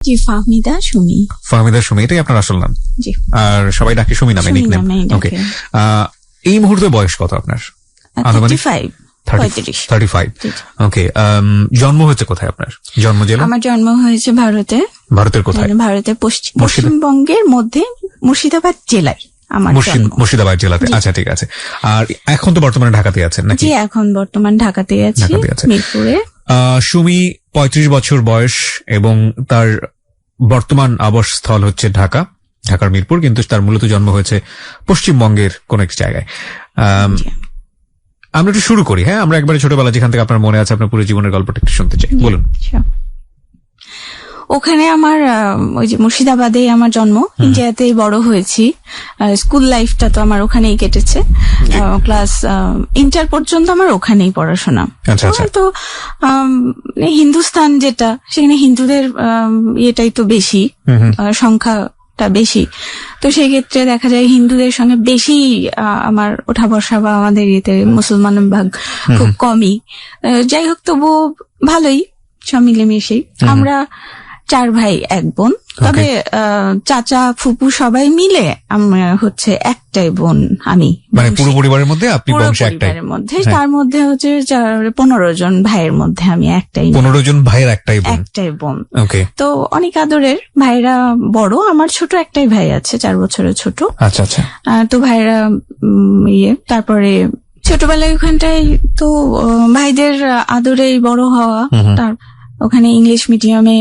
জি, ফাহমিদা সুমি। ফাহমিদা সুমি, এটাই আপনার আসল নাম? জি। আর সবাই ডাকে সুমি নামে, নিকনেম। ওকে, এই মুহূর্তে বয়স কত আপনার? 35। ওকে, জন্ম হয়েছে কোথায় আপনার? জন্ম জেলা? আমার জন্ম হয়েছে ভারতে। ভারতের কোথায়? ভারতের পশ্চিমবঙ্গের মধ্যে মুর্শিদাবাদ জেলায়। মুর্শিদাবাদ জেলাতে। আচ্ছা, ঠিক আছে। আর এখন তো বর্তমানে ঢাকাতে আছেন নাকি? জি, এখন বর্তমান ঢাকাতে আছি, মিরপুরে। সুমি 35 বছর বয়স এবং তার বর্তমান আবাসস্থল হচ্ছে ঢাকার মিরপুর, কিন্তু তার মূলত জন্ম হয়েছে পশ্চিমবঙ্গের কোন এক জায়গায়। আমরা একটু শুরু করি। হ্যাঁ, আমরা একবারে ছোটবেলা যেখান থেকে আপনার মনে আছে আপনার পুরো জীবনের গল্পটা একটু শুনতে চাই, বলুন। ওখানে আমার ওই যে মুর্শিদাবাদে আমার জন্ম, ইন্ডিয়াতেই বড় হয়েছি। স্কুল লাইফটা তো আমার ওখানেই কেটেছে, ক্লাস ইন্টার পর্যন্ত আমার ওখানেই পড়াশোনা। তো হিন্দুস্তান যেটা, সেখানে হিন্দুদের ইয়েটাই তো বেশি, সংখ্যাটা বেশি। তো সেই ক্ষেত্রে দেখা যায় হিন্দুদের সঙ্গে বেশি আমার ওঠা বসা, বা আমাদের ইয়েতে মুসলমান ভাগ খুব কমই। যাই হোক, তবু ভালোই সব মিলেমিশেই। আমরা 4 ভাই 1 বোন, তবে চাচা ফুপু সবাই মিলে আমরা হচ্ছে একটাই বোন। আমি মানে পুরো পরিবারের মধ্যে আপনি বংশে একটাই? তার মধ্যে হচ্ছে 15 জন ভাইয়ের মধ্যে আমি একটাই। 15 জন ভাইয়ের একটাই বোন। ওকে। তো অনেক আদরের। ভাইরা বড়, আমার ছোট একটাই ভাই আছে, 4 বছরের ছোট। আচ্ছা আচ্ছা। তো ভাইরা তারপরে ছোটবেলায় ওখানটাই তো ভাইদের আদরেই বড় হওয়া। তার ওখানে ইংলিশ মিডিয়ামে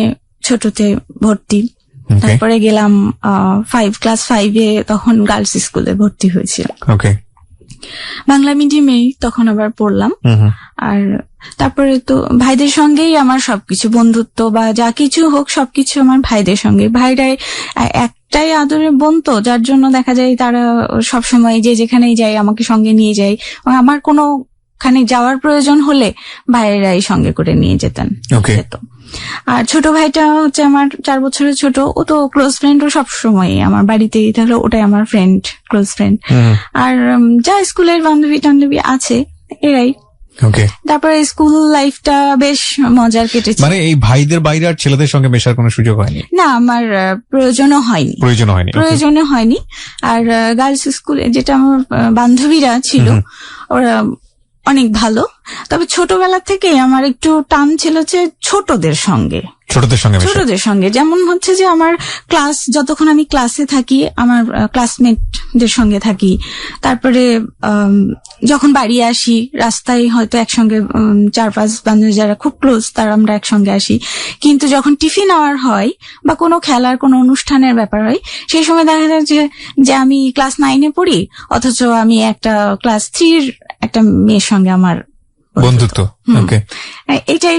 ছোটতে ভর্তি। তারপরে গেলাম ক্লাস 5-এ, তখন গার্লস স্কুলে ভর্তি হয়েছিল। বাংলা মিডিয়ামেই তখন আবার পড়লাম। আর তারপরে তো ভাইদের সঙ্গেই আমার সবকিছু, বন্ধুত্ব বা যা কিছু হোক সবকিছু আমার ভাইদের সঙ্গে। ভাইরাই একটাই আদরের বোন, তো যার জন্য দেখা যায় তারা সবসময় যে যেখানেই যায় আমাকে সঙ্গে নিয়ে যায়। আমার কোনো খানে যাওয়ার প্রয়োজন হলে ভাইয়েরাই সঙ্গে করে নিয়ে যেতেন। আর ছোট ভাইটা হচ্ছে আমার 4 বছরের ছোট, ও তো ক্লোজ ফ্রেন্ড, ও সবসময় আমার বাড়িতেই থাকলে ওটাই আমার ফ্রেন্ড, ক্লোজ ফ্রেন্ড। আর যা স্কুলের বান্ধবী আছে এরাই। তারপরে স্কুল লাইফটা বেশ মজার কেটেছে। মানে এই ভাইদের বাইরে আর ছেলেদের সঙ্গে মেশার কোনো সুযোগ হয়নি? না, আমার প্রয়োজনও হয়নি। আর গার্লস স্কুলে যেটা আমার বান্ধবীরা ছিল, ওরা অনেক ভালো। তবে ছোটবেলা থেকে আমার একটু টান ছিল যে ছোটদের সঙ্গে। যেমন হচ্ছে যে আমার ক্লাস, যতক্ষণ আমি ক্লাসে থাকি আমার ক্লাসমেটদের সঙ্গে থাকি। তারপরে যখন বাড়ি আসি, রাস্তায় হয়তো একসঙ্গে 4-5 বান্ধবী যারা খুব ক্লোজ, তারা আমরা একসঙ্গে আসি। কিন্তু যখন টিফিন আওয়ার হয় বা কোনো খেলার কোনো অনুষ্ঠানের ব্যাপার হয়, সেই সময় দেখা যায় যে আমি ক্লাস 9-এ পড়ি, অথচ আমি একটা ক্লাস 3-র একটা মেয়ের সঙ্গে আমার বন্ধুত্ব। এটাই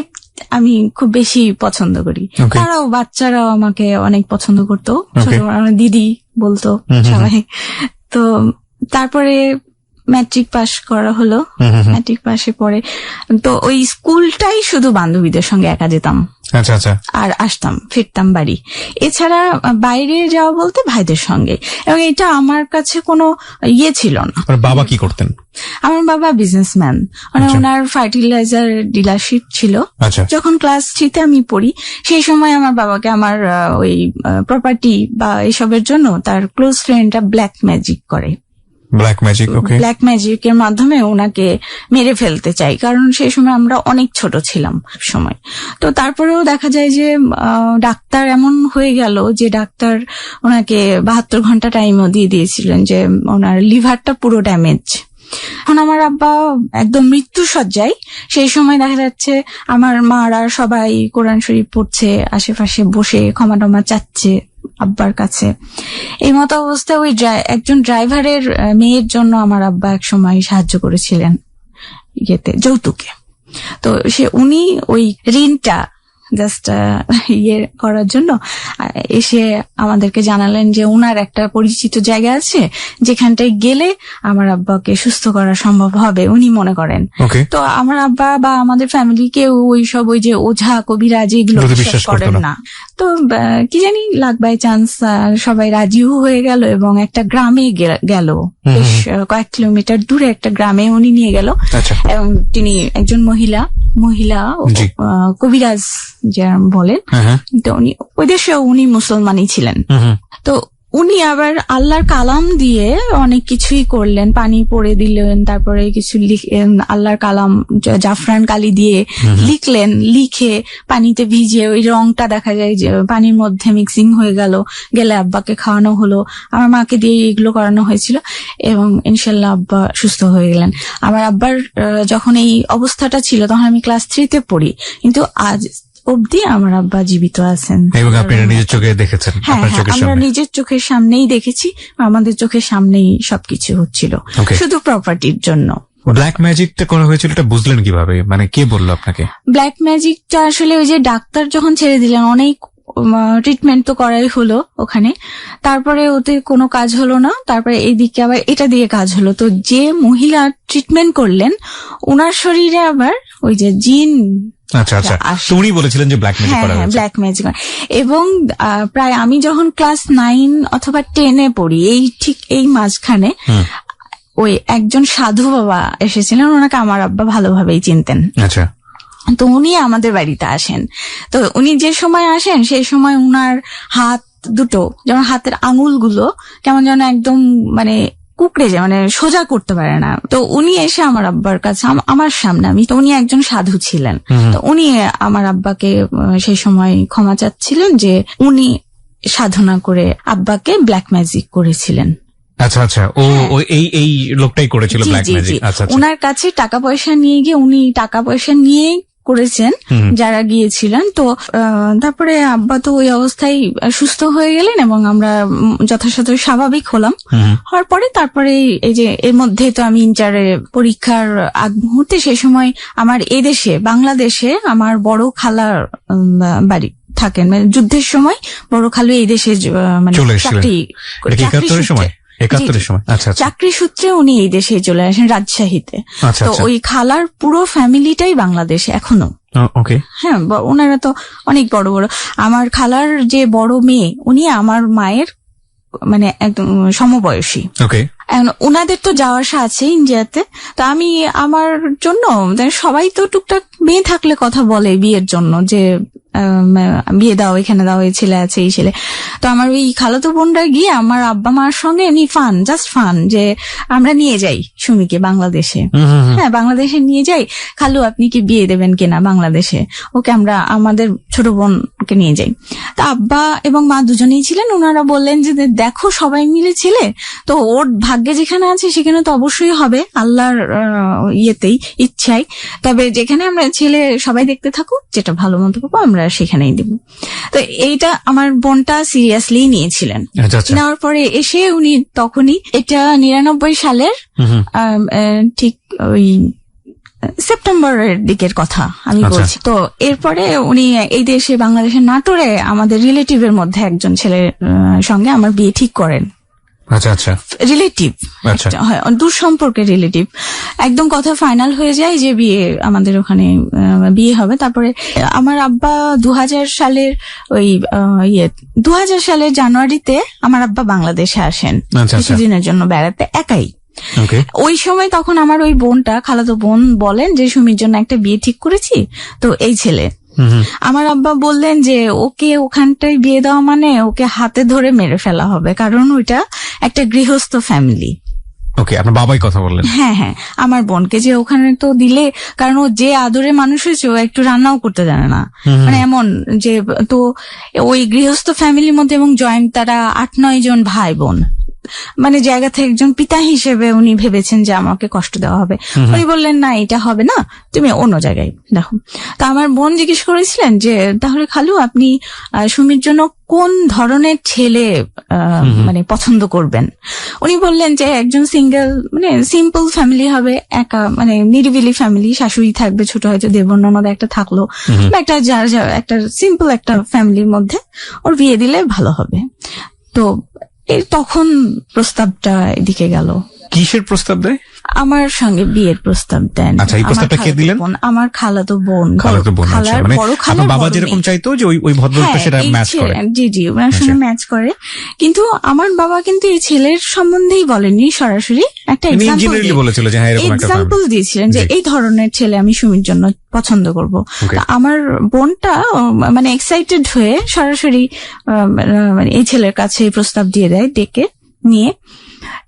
আমি খুব বেশি পছন্দ করি। বাচ্চারাও আমাকে অনেক পছন্দ করতো, ছোট আমার দিদি বলতো সবাই। তো তারপরে ম্যাট্রিক পাস করা হলো। ম্যাট্রিক পাশে পরে তো ওই স্কুলটাই শুধু বান্ধবীদের সঙ্গে একা যেতাম। আচ্ছা আচ্ছা। আর ফিরতাম বাড়ি। এছাড়া বাইরে যাওয়া বলতে ভাইদের সঙ্গে। এবং এটা আমার কাছে কোনো ইয়ে ছিল না। বাবা কি করতেন? আমার বাবা বিজনেসম্যান, মানে ওনার ফার্টিলাইজার ডিলারশিপ ছিল। যখন ক্লাস 3-তে আমি পড়ি, সেই সময় আমার বাবাকে আমার ওই প্রপার্টি বা এসবের জন্য তার ক্লোজ ফ্রেন্ডরা ব্ল্যাক ম্যাজিকের মাধ্যমে ওনাকে মেরে ফেলতে চাই, কারণ সেই সময় আমরা অনেক ছোট ছিলাম সময়। তো তারপরেও দেখা যায় যে ডাক্তার এমন হয়ে গেল যে ডাক্তার ওনাকে 72 ঘন্টা টাইমও দিয়ে দিয়েছিলেন যে ওনার লিভারটা পুরো ড্যামেজ। এখন আমার আব্বা একদম মৃত্যু শয্যায়। সেই সময় দেখা যাচ্ছে আমার মারা সবাই কোরআন শরীফ পড়ছে, আশেপাশে বসে ক্ষমা টমা চাচ্ছে আব্বার কাছে। এই মতো অবস্থায় ওই একজন ড্রাইভারের মেয়ের জন্য আমার আব্বা এক সময় সাহায্য করেছিলেন যৌতুকে। তো উনি ওই ঋণটা জাস্ট করার জন্য এসে আমাদেরকে জানালেন যে ওনার একটা পরিচিত জায়গা আছে যেখানটায় গেলে আমার আব্বাকে সুস্থ করা সম্ভব হবে উনি মনে করেন। তো আমার আব্বা বা আমাদের ফ্যামিলি কেউ ওইসব ওই যে ওঝা কবিরাজ এগুলো বিশ্বাস করেন না। তো কি জানি লাক বাই চান্স সবাই রাজিও হয়ে গেল এবং একটা গ্রামে গেল বেশ কয়েক কিলোমিটার দূরে একটা গ্রামে উনি নিয়ে গেল। আচ্ছা। এবং তিনি একজন মহিলা জি। কবিরাজ যারা বলেন, হ্যাঁ। তো উনি ওই দেশে উনি মুসলমানই ছিলেন। তো উনি আবার আল্লাহর কালাম দিয়ে অনেক কিছুই করলেন, পানি পড়ে দিলেন, তারপরে কিছু আল্লাহর কালাম জাফরান কালি দিয়ে লিখলেন, লিখে পানিতে ভিজিয়ে ওই রংটা দেখা যায় যে পানির মধ্যে মিক্সিং হয়ে গেলে আব্বাকে খাওয়ানো হলো, আমার মাকে দিয়ে এগুলো করানো হয়েছিল এবং ইনশাল্লাহ আব্বা সুস্থ হয়ে গেলেন। আমার আব্বার যখন এই অবস্থাটা ছিল তখন আমি ক্লাস 3-তে পড়ি, কিন্তু আজ অবধি আমার আব্বা জীবিত আছেন। এবং আপনারা নিজের চোখে দেখেছেন? হ্যাঁ, আমরা নিজের চোখের সামনেই দেখেছি, আমাদের চোখের সামনেই সবকিছু হচ্ছিল, শুধু প্রপার্টির জন্য। ব্ল্যাক ম্যাজিকটা করা হয়েছিল, এটা বুঝলেন কিভাবে? মানে কে বললো আপনাকে? ব্ল্যাক ম্যাজিকটা আসলে ওই যে ডাক্তার যখন ছেড়ে দিলেন, অনেক ট্রিটমেন্ট তো করাই হলো ওখানে, তারপরে ওতে কোনো কাজ হলো না, তারপরে এইদিকে আবার এটা দিয়ে কাজ হলো। তো যে মহিলা ট্রিটমেন্ট করলেন ওনার শরীরে আবার ওই যে জিন। আচ্ছা আচ্ছা, তো উনি বলেছিলেন যে ব্ল্যাক ম্যাজিক করা হয়েছে। Black magic. এবং প্রায় আমি যখন ক্লাস 9 অথবা 10-এ পড়ি, ঠিক এই মাঝখানে ওই একজন সাধু বাবা এসেছিলেন, ওনাকে আমার আব্বা ভালোভাবেই চিনতেন। আচ্ছা। তো উনি আমাদের বাড়িতে আসেন। তো উনি যে সময় আসেন সেই সময় উনার হাত দুটো, যেমন হাতের আঙুলগুলো কেমন যেন একদম মানে কুকড়ে যায়, মানে সোজা করতে পারে না। তো উনি এসে আমার আব্বার কাছে, আমার সামনে, তো উনি একজন সাধু ছিলেন, তো উনি আমার আব্বাকে সেই সময় ক্ষমা চাচ্ছিলেন যে উনি সাধনা করে আব্বাকে ব্ল্যাক ম্যাজিক করেছিলেন। আচ্ছা আচ্ছা, ও এই লোকটাই করেছিল ব্ল্যাক ম্যাজিক। আচ্ছা, ওনার কাছে টাকা পয়সা নিয়ে গিয়ে উনি টাকা পয়সা নিয়ে করেছেন যারা গিয়েছিলেন। তো তারপরে আব্বা তো ওই অবস্থায় সুস্থ হয়ে গেলেন এবং আমরা যথাযথ স্বাভাবিক হলাম। হওয়ার পরে তারপরে এই যে এর মধ্যে তো আমি ইন্টারে পরীক্ষার আগ মুহূর্তে, সেই সময় আমার এদেশে বাংলাদেশে আমার বড় খালার বাড়ি থাকেন, মানে যুদ্ধের সময় বড় খালু এই দেশে মানে চাকরি সূত্রে উনি এই দেশে চলে আসেন রাজশাহীতে। তো ওই খালার পুরো ফ্যামিলিটাই বাংলাদেশে এখনো। হ্যাঁ, ওনারা তো অনেক বড় বড়। আমার খালার যে বড় মেয়ে, উনি আমার মায়ের মানে একদম সমবয়সী। ওনাদের তো যাওয়া আসা আছে ইন্ডিয়াতে। তো আমি আমার জন্য, সবাই তো টুকটাক মেয়ে থাকলে কথা বলে বিয়ের জন্য, যে বিয়ে দাও, এখানে দাও, এই ছেলে আছে, এই ছেলে। তো আমার ওই খালাতো বোনরা গিয়ে আমার আব্বা মার সঙ্গে এমনি জাস্ট ফান যে আমরা নিয়ে যাই সুমিকে বাংলাদেশে। হ্যাঁ, বাংলাদেশে নিয়ে যাই, খালু আপনি কি বিয়ে দেবেন কিনা বাংলাদেশে, ওকে আমরা আমাদের ছোট বোনকে নিয়ে যাই। তা আব্বা এবং মা দুজনেই ছিলেন। ওনারা বললেন যে দেখো সবাই মিলে ছেলে, তো ওর ভাগ্যে যেখানে আছে সেখানে তো অবশ্যই হবে, আল্লাহর ইয়েতেই, ইচ্ছাই। তবে যেখানে আমরা ছেলে সবাই দেখতে থাকুক, যেটা ভালো মতো পাবো আমরা সেখানেই দিব। তো এইটা আমার বোনটা সিরিয়াসলি নিয়েছিলেন। নেওয়ার পরে এসে উনি তখনই, এটা 99 সালের ঠিক ওই সেপ্টেম্বরের দিকের কথা আমি বলছি। তো এরপরে উনি এই দেশে বাংলাদেশের নাটোরে আমাদের রিলেটিভের মধ্যে একজন ছেলের সঙ্গে আমার বিয়ে ঠিক করেন। আচ্ছা আচ্ছা, রিলেটিভ, হয় দূর সম্পর্কের রিলেটিভ। একদম কথা ফাইনাল হয়ে যায় যে বিয়ে, আমাদের ওখানে বিয়ে হবে। তারপরে আমার আব্বা 2000 সালের ওই 2000 সালের জানুয়ারিতে আমার আব্বা বাংলাদেশে আসেন কিছুদিনের জন্য বেড়াতে, একাই। ওই সময় তখন আমার ওই বোনটা, খালাতো বোন, বলেন যে সুমির জন্য একটা বিয়ে ঠিক করেছি, তো এই ছেলে। আমার আব্বা বললেন যে ওকে ওখানটায় বিয়ে দেওয়া মানে ওকে হাতে ধরে মেরে ফেলা হবে, কারণ ওইটা একটা গৃহস্থ ফ্যামিলি। আপনার বাবাই কথা বললেন? হ্যাঁ হ্যাঁ, আমার বোনকে যে ওখানে তো দিলে, কারণ ও যে আদরে মানুষ হয়েছে, ও একটু রান্নাও করতে জানে না, মানে এমন যে। তো ওই গৃহস্থ ফ্যামিলির মধ্যে, এবং জয়েন্ট, তারা 8-9 জন ভাই বোন, মানে জায়গা থেকে একজন পিতা হিসেবে উনি ভেবেছেন যে আমাকে কষ্ট দেওয়া হবে। উনি বললেন না, এটা হবে না, তুমি অন্য জায়গায় দেখো। তা আমার বোন জিজ্ঞেস করেছিলেন যে তাহলে খালু আপনি সুমির জন্য কোন ধরনের ছেলে মানে পছন্দ করবেন? উনি বললেন যে একজন সিঙ্গেল, মানে সিম্পল ফ্যামিলি হবে, একা, মানে নিরিবিলি ফ্যামিলি, শাশুড়ি থাকবে, ছোট হয়তো দেবর ননদ একটা থাকলো, একটা যার একটা সিম্পল একটা ফ্যামিলির মধ্যে ওর বিয়ে দিলে ভালো হবে। তো তখন প্রস্তাবটা এদিকে গেল। কিসের প্রস্তাব দেয়? আমার সঙ্গে বিয়ের প্রস্তাব দেন। আচ্ছা, এই প্রস্তাবটা কে দিলেন? আমার খালাতো বোন। আচ্ছা, মানে আপনার বাবা যেরকম চাইতো যে ওই ভদ্রলোকটা সেটা ম্যাচ করে। জি ওনার সঙ্গে ম্যাচ করে, কিন্তু আমার বাবা কিন্তু এই ছেলের সম্বন্ধেই বলেননি সরাসরি, একটা এক্সাম্পল দিয়েছিলেন যে এই ধরনের ছেলে আমি সুমির জন্য পছন্দ করব। আমার বোনটা মানে এক্সাইটেড হয়ে সরাসরি মানে এই ছেলের কাছে প্রস্তাব দিয়ে দেয়, ডেকে নিয়ে।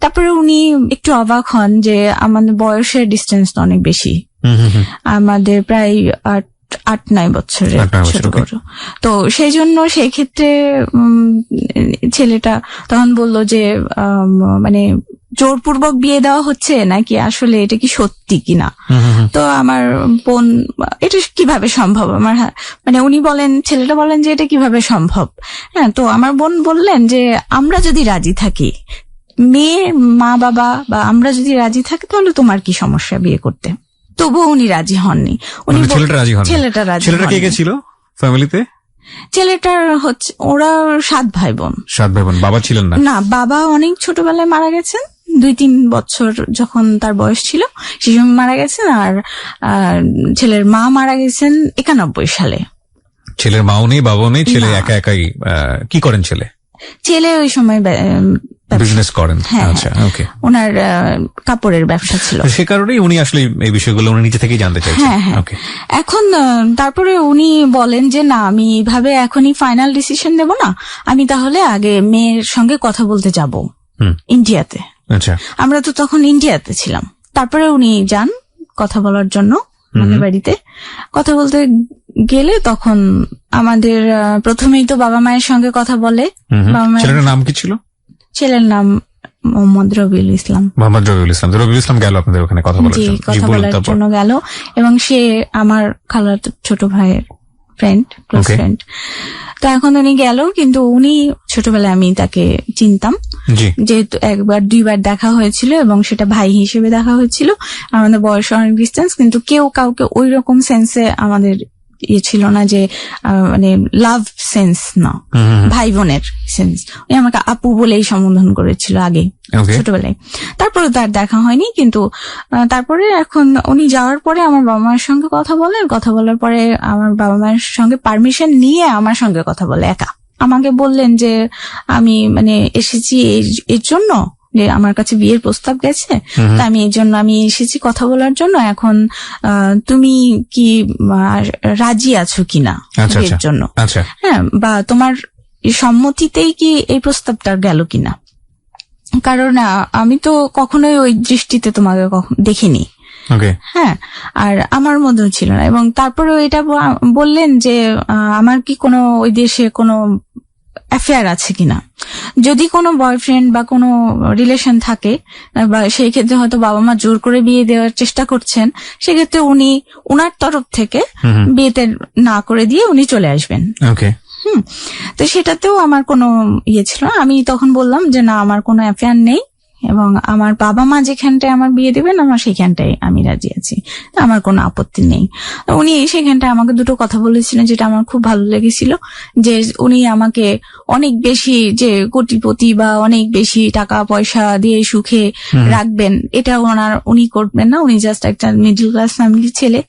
তারপরে উনি একটু অবাক হন যে আমাদের বয়সের ডিস্টেন্স অনেক বেশি, আমাদের প্রায় 8-9 বছরের ছোট বড়। তো সেই জন্য সেই ক্ষেত্রে ছেলেটা তখন বলল যে মানে জোরপূর্বক বিয়ে দেওয়া হচ্ছে নাকি আসলে এটা কি সত্যি কিনা। তো আমার বোন, এটা কিভাবে সম্ভব, আমার মানে উনি বলেন, ছেলেটা বলেন যে এটা কিভাবে সম্ভব। হ্যাঁ, তো আমার বোন বললেন যে আমরা যদি রাজি থাকি, মেয়ের মা বাবা বা আমরা যদি রাজি থাকি, তাহলে তোমার কি সমস্যা বিয়ে করতে। তবুও উনি রাজি হননি। উনি ছেলেটা রাজি ছিল ফ্যামিলিতে। ছেলেটার হচ্ছে ওরা 7 ভাই বোন। বাবা ছিলেন না? না, বাবা অনেক ছোটবেলায় মারা গেছেন, 2-3 বছর যখন তার বয়স ছিল সেই সময় মারা গেছেন। আর ছেলের মা মারা গেছেন 91 সালে। ছেলের মাও নেই, বাবাও নেই, ছেলে একা একাই। কি করেন ছেলে ওই সময়? বিজনেস করেন। আচ্ছা, ওকে। ওনার কাপড়ের ব্যবসা ছিল, সে কারণেই উনি আসলে এই বিষয়গুলো উনি নিজে থেকেই জানতে চাইছেন। ওকে। এখন তারপরে উনি বলেন যে না, আমি এইভাবে এখনই ফাইনাল ডিসিশন নেব না, আমি তাহলে আগে মেয়ের সঙ্গে কথা বলতে যাব ইন্ডিয়াতে। আচ্ছা, আমরা তো তখন ইন্ডিয়াতে ছিলাম। তারপরে উনি যান কথা বলার জন্য আমাদের বাড়িতে। কথা বলতে গেলে তখন আমাদের প্রথমেই তো বাবা মায়ের সঙ্গে কথা বলে। ছেলের নাম কি ছিল? ছেলের নাম মোহাম্মদ রবিউল ইসলাম। রবিউল ইসলাম গেল আপনাদের ওখানে কথা বলার জন্য গেল, এবং সে আমার খালার ছোট ভাইয়ের ফ্রেন্ড, ক্লোজ ফ্রেন্ড। তো এখন উনি গেল, কিন্তু উনি ছোটবেলায় আমি তাকে চিনতাম, যেহেতু 1-2 বার দেখা হয়েছিল এবং সেটা ভাই হিসেবে দেখা হয়েছিল। আমাদের বয়স অনেক ডিস্টেন্স, কিন্তু কেউ কাউকে ওই রকম সেন্সে আমাদের ছিল না, যে মানে লাভ সেন্স না, ভাই বোনের সেন্স। উনি আমাকে আপু বলেই সম্বোধন করেছিল আগে ছোটবেলায়। তারপরে তার দেখা হয়নি, কিন্তু তারপরে এখন উনি যাওয়ার পরে আমার বাবা মায়ের সঙ্গে কথা বলার পরে আমার বাবা মায়ের সঙ্গে পারমিশন নিয়ে আমার সঙ্গে কথা বলে একা। আমাকে বললেন যে আমি মানে এসেছি এর জন্য, যে আমার কাছে বিয়ের প্রস্তাব গেছে, তা আমি এই জন্য আমি এসেছি কথা বলার জন্য। এখন তুমি কি রাজি আছো কিনা বিয়ের জন্য, হ্যাঁ, বা তোমার সম্মতিতেই কি এই প্রস্তাবটা গেল কিনা, কারণ আমি তো কখনোই ওই দৃষ্টিতে তোমাকে দেখিনি। হ্যাঁ, আর আমার মধ্যেও ছিল না। এবং তারপরেও এটা বললেন যে আমার কি কোনো ওই দেশে কোনো অ্যাফেয়ার আছে কিনা, যদি কোনো বয়ফ্রেন্ড বা কোনো রিলেশন থাকে, বা সেই ক্ষেত্রে হয়তো বাবা মা জোর করে বিয়ে দেওয়ার চেষ্টা করছেন, সেক্ষেত্রে উনি উনার তরফ থেকে বিয়েতে না করে দিয়ে উনি চলে আসবেন। তো সেটাতেও আমার কোনো ইয়ে ছিল না। আমি তখন বললাম যে না, আমার কোনো অ্যাফেয়ার নেই, এবং আমার বাবা মা যেখানটায় আমার বিয়ে দেবেন আমার সেখানটায় আমি রাজি আছি, আমার কোনো আপত্তি নেই। উনি সেখানটায় আমাকে 2টো কথা বলেছিলেন, যেটা আমার খুব ভালো লেগেছিল, যে উনি আমাকে অনেক বেশি যে কোটিপতি বা অনেক বেশি টাকা পয়সা দিয়ে সুখে রাখবেন, এটা উনি করবেন না। উনি জাস্ট একটা মিডল ক্লাস ফ্যামিলির ছেলে,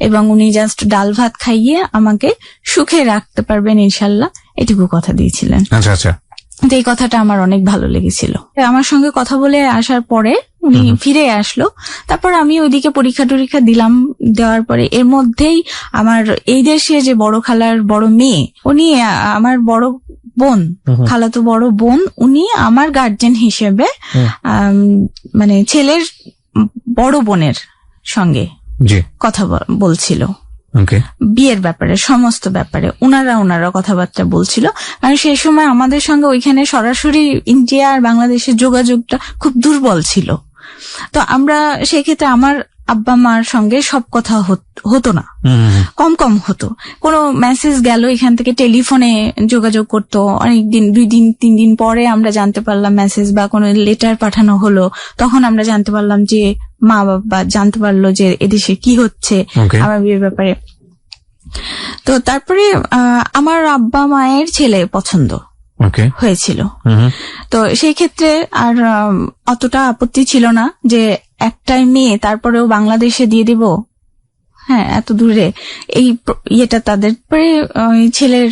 এবং উনি জাস্ট ডাল ভাত খাইয়ে আমাকে সুখে রাখতে পারবেন ইনশাল্লাহ, এটুকু কথা দিয়েছিলেন। আচ্ছা, এই কথাটা আমার অনেক ভালো লেগেছিল। আমার সঙ্গে কথা বলে আসার পরে উনি ফিরে আসলো। তারপর আমি ওইদিকে পরীক্ষা দিলাম। দেওয়ার পরে এর মধ্যেই আমার এই দেশে যে বড় খালার বড় মেয়ে, উনি আমার বড় বোন, খালাতো বড় বোন, উনি আমার গার্জেন হিসেবে মানে ছেলের বড় বোনের সঙ্গে কথা বলছিল বিয়ের ব্যাপারে, সমস্ত ব্যাপারে ওনারা কথাবার্তা বলছিল। কারণ সেই সময় আমাদের সঙ্গে ওইখানে সরাসরি ইন্ডিয়া আর বাংলাদেশের যোগাযোগটা খুব দুর্বল ছিল। তো আমরা সেক্ষেত্রে আমার আব্বা মার সঙ্গে সব কথা হতো না, কম হতো। কোনো মেসেজ গেল এখান থেকে, টেলিফোনে যোগাযোগ করতো অনেকদিন, 2 দিন 3 দিন পরে আমরা জানতে পারলাম মেসেজ বা কোনো লেটার পাঠানো হলো, তখন আমরা জানতে পারলাম যে মা বাবা জানতে পারলো যে এদেশে কি হচ্ছে আমার বিয়ের ব্যাপারে। তো তারপরে আমার আব্বা মায়ের ছেলে পছন্দ হয়েছিল। তো সেই ক্ষেত্রে আর অতটা আপত্তি ছিল না যে একটাই মেয়ে, তারপরেও বাংলাদেশে দিয়ে দিব, হ্যাঁ এত দূরে, এই ইয়েটা তাদের পরে ছেলের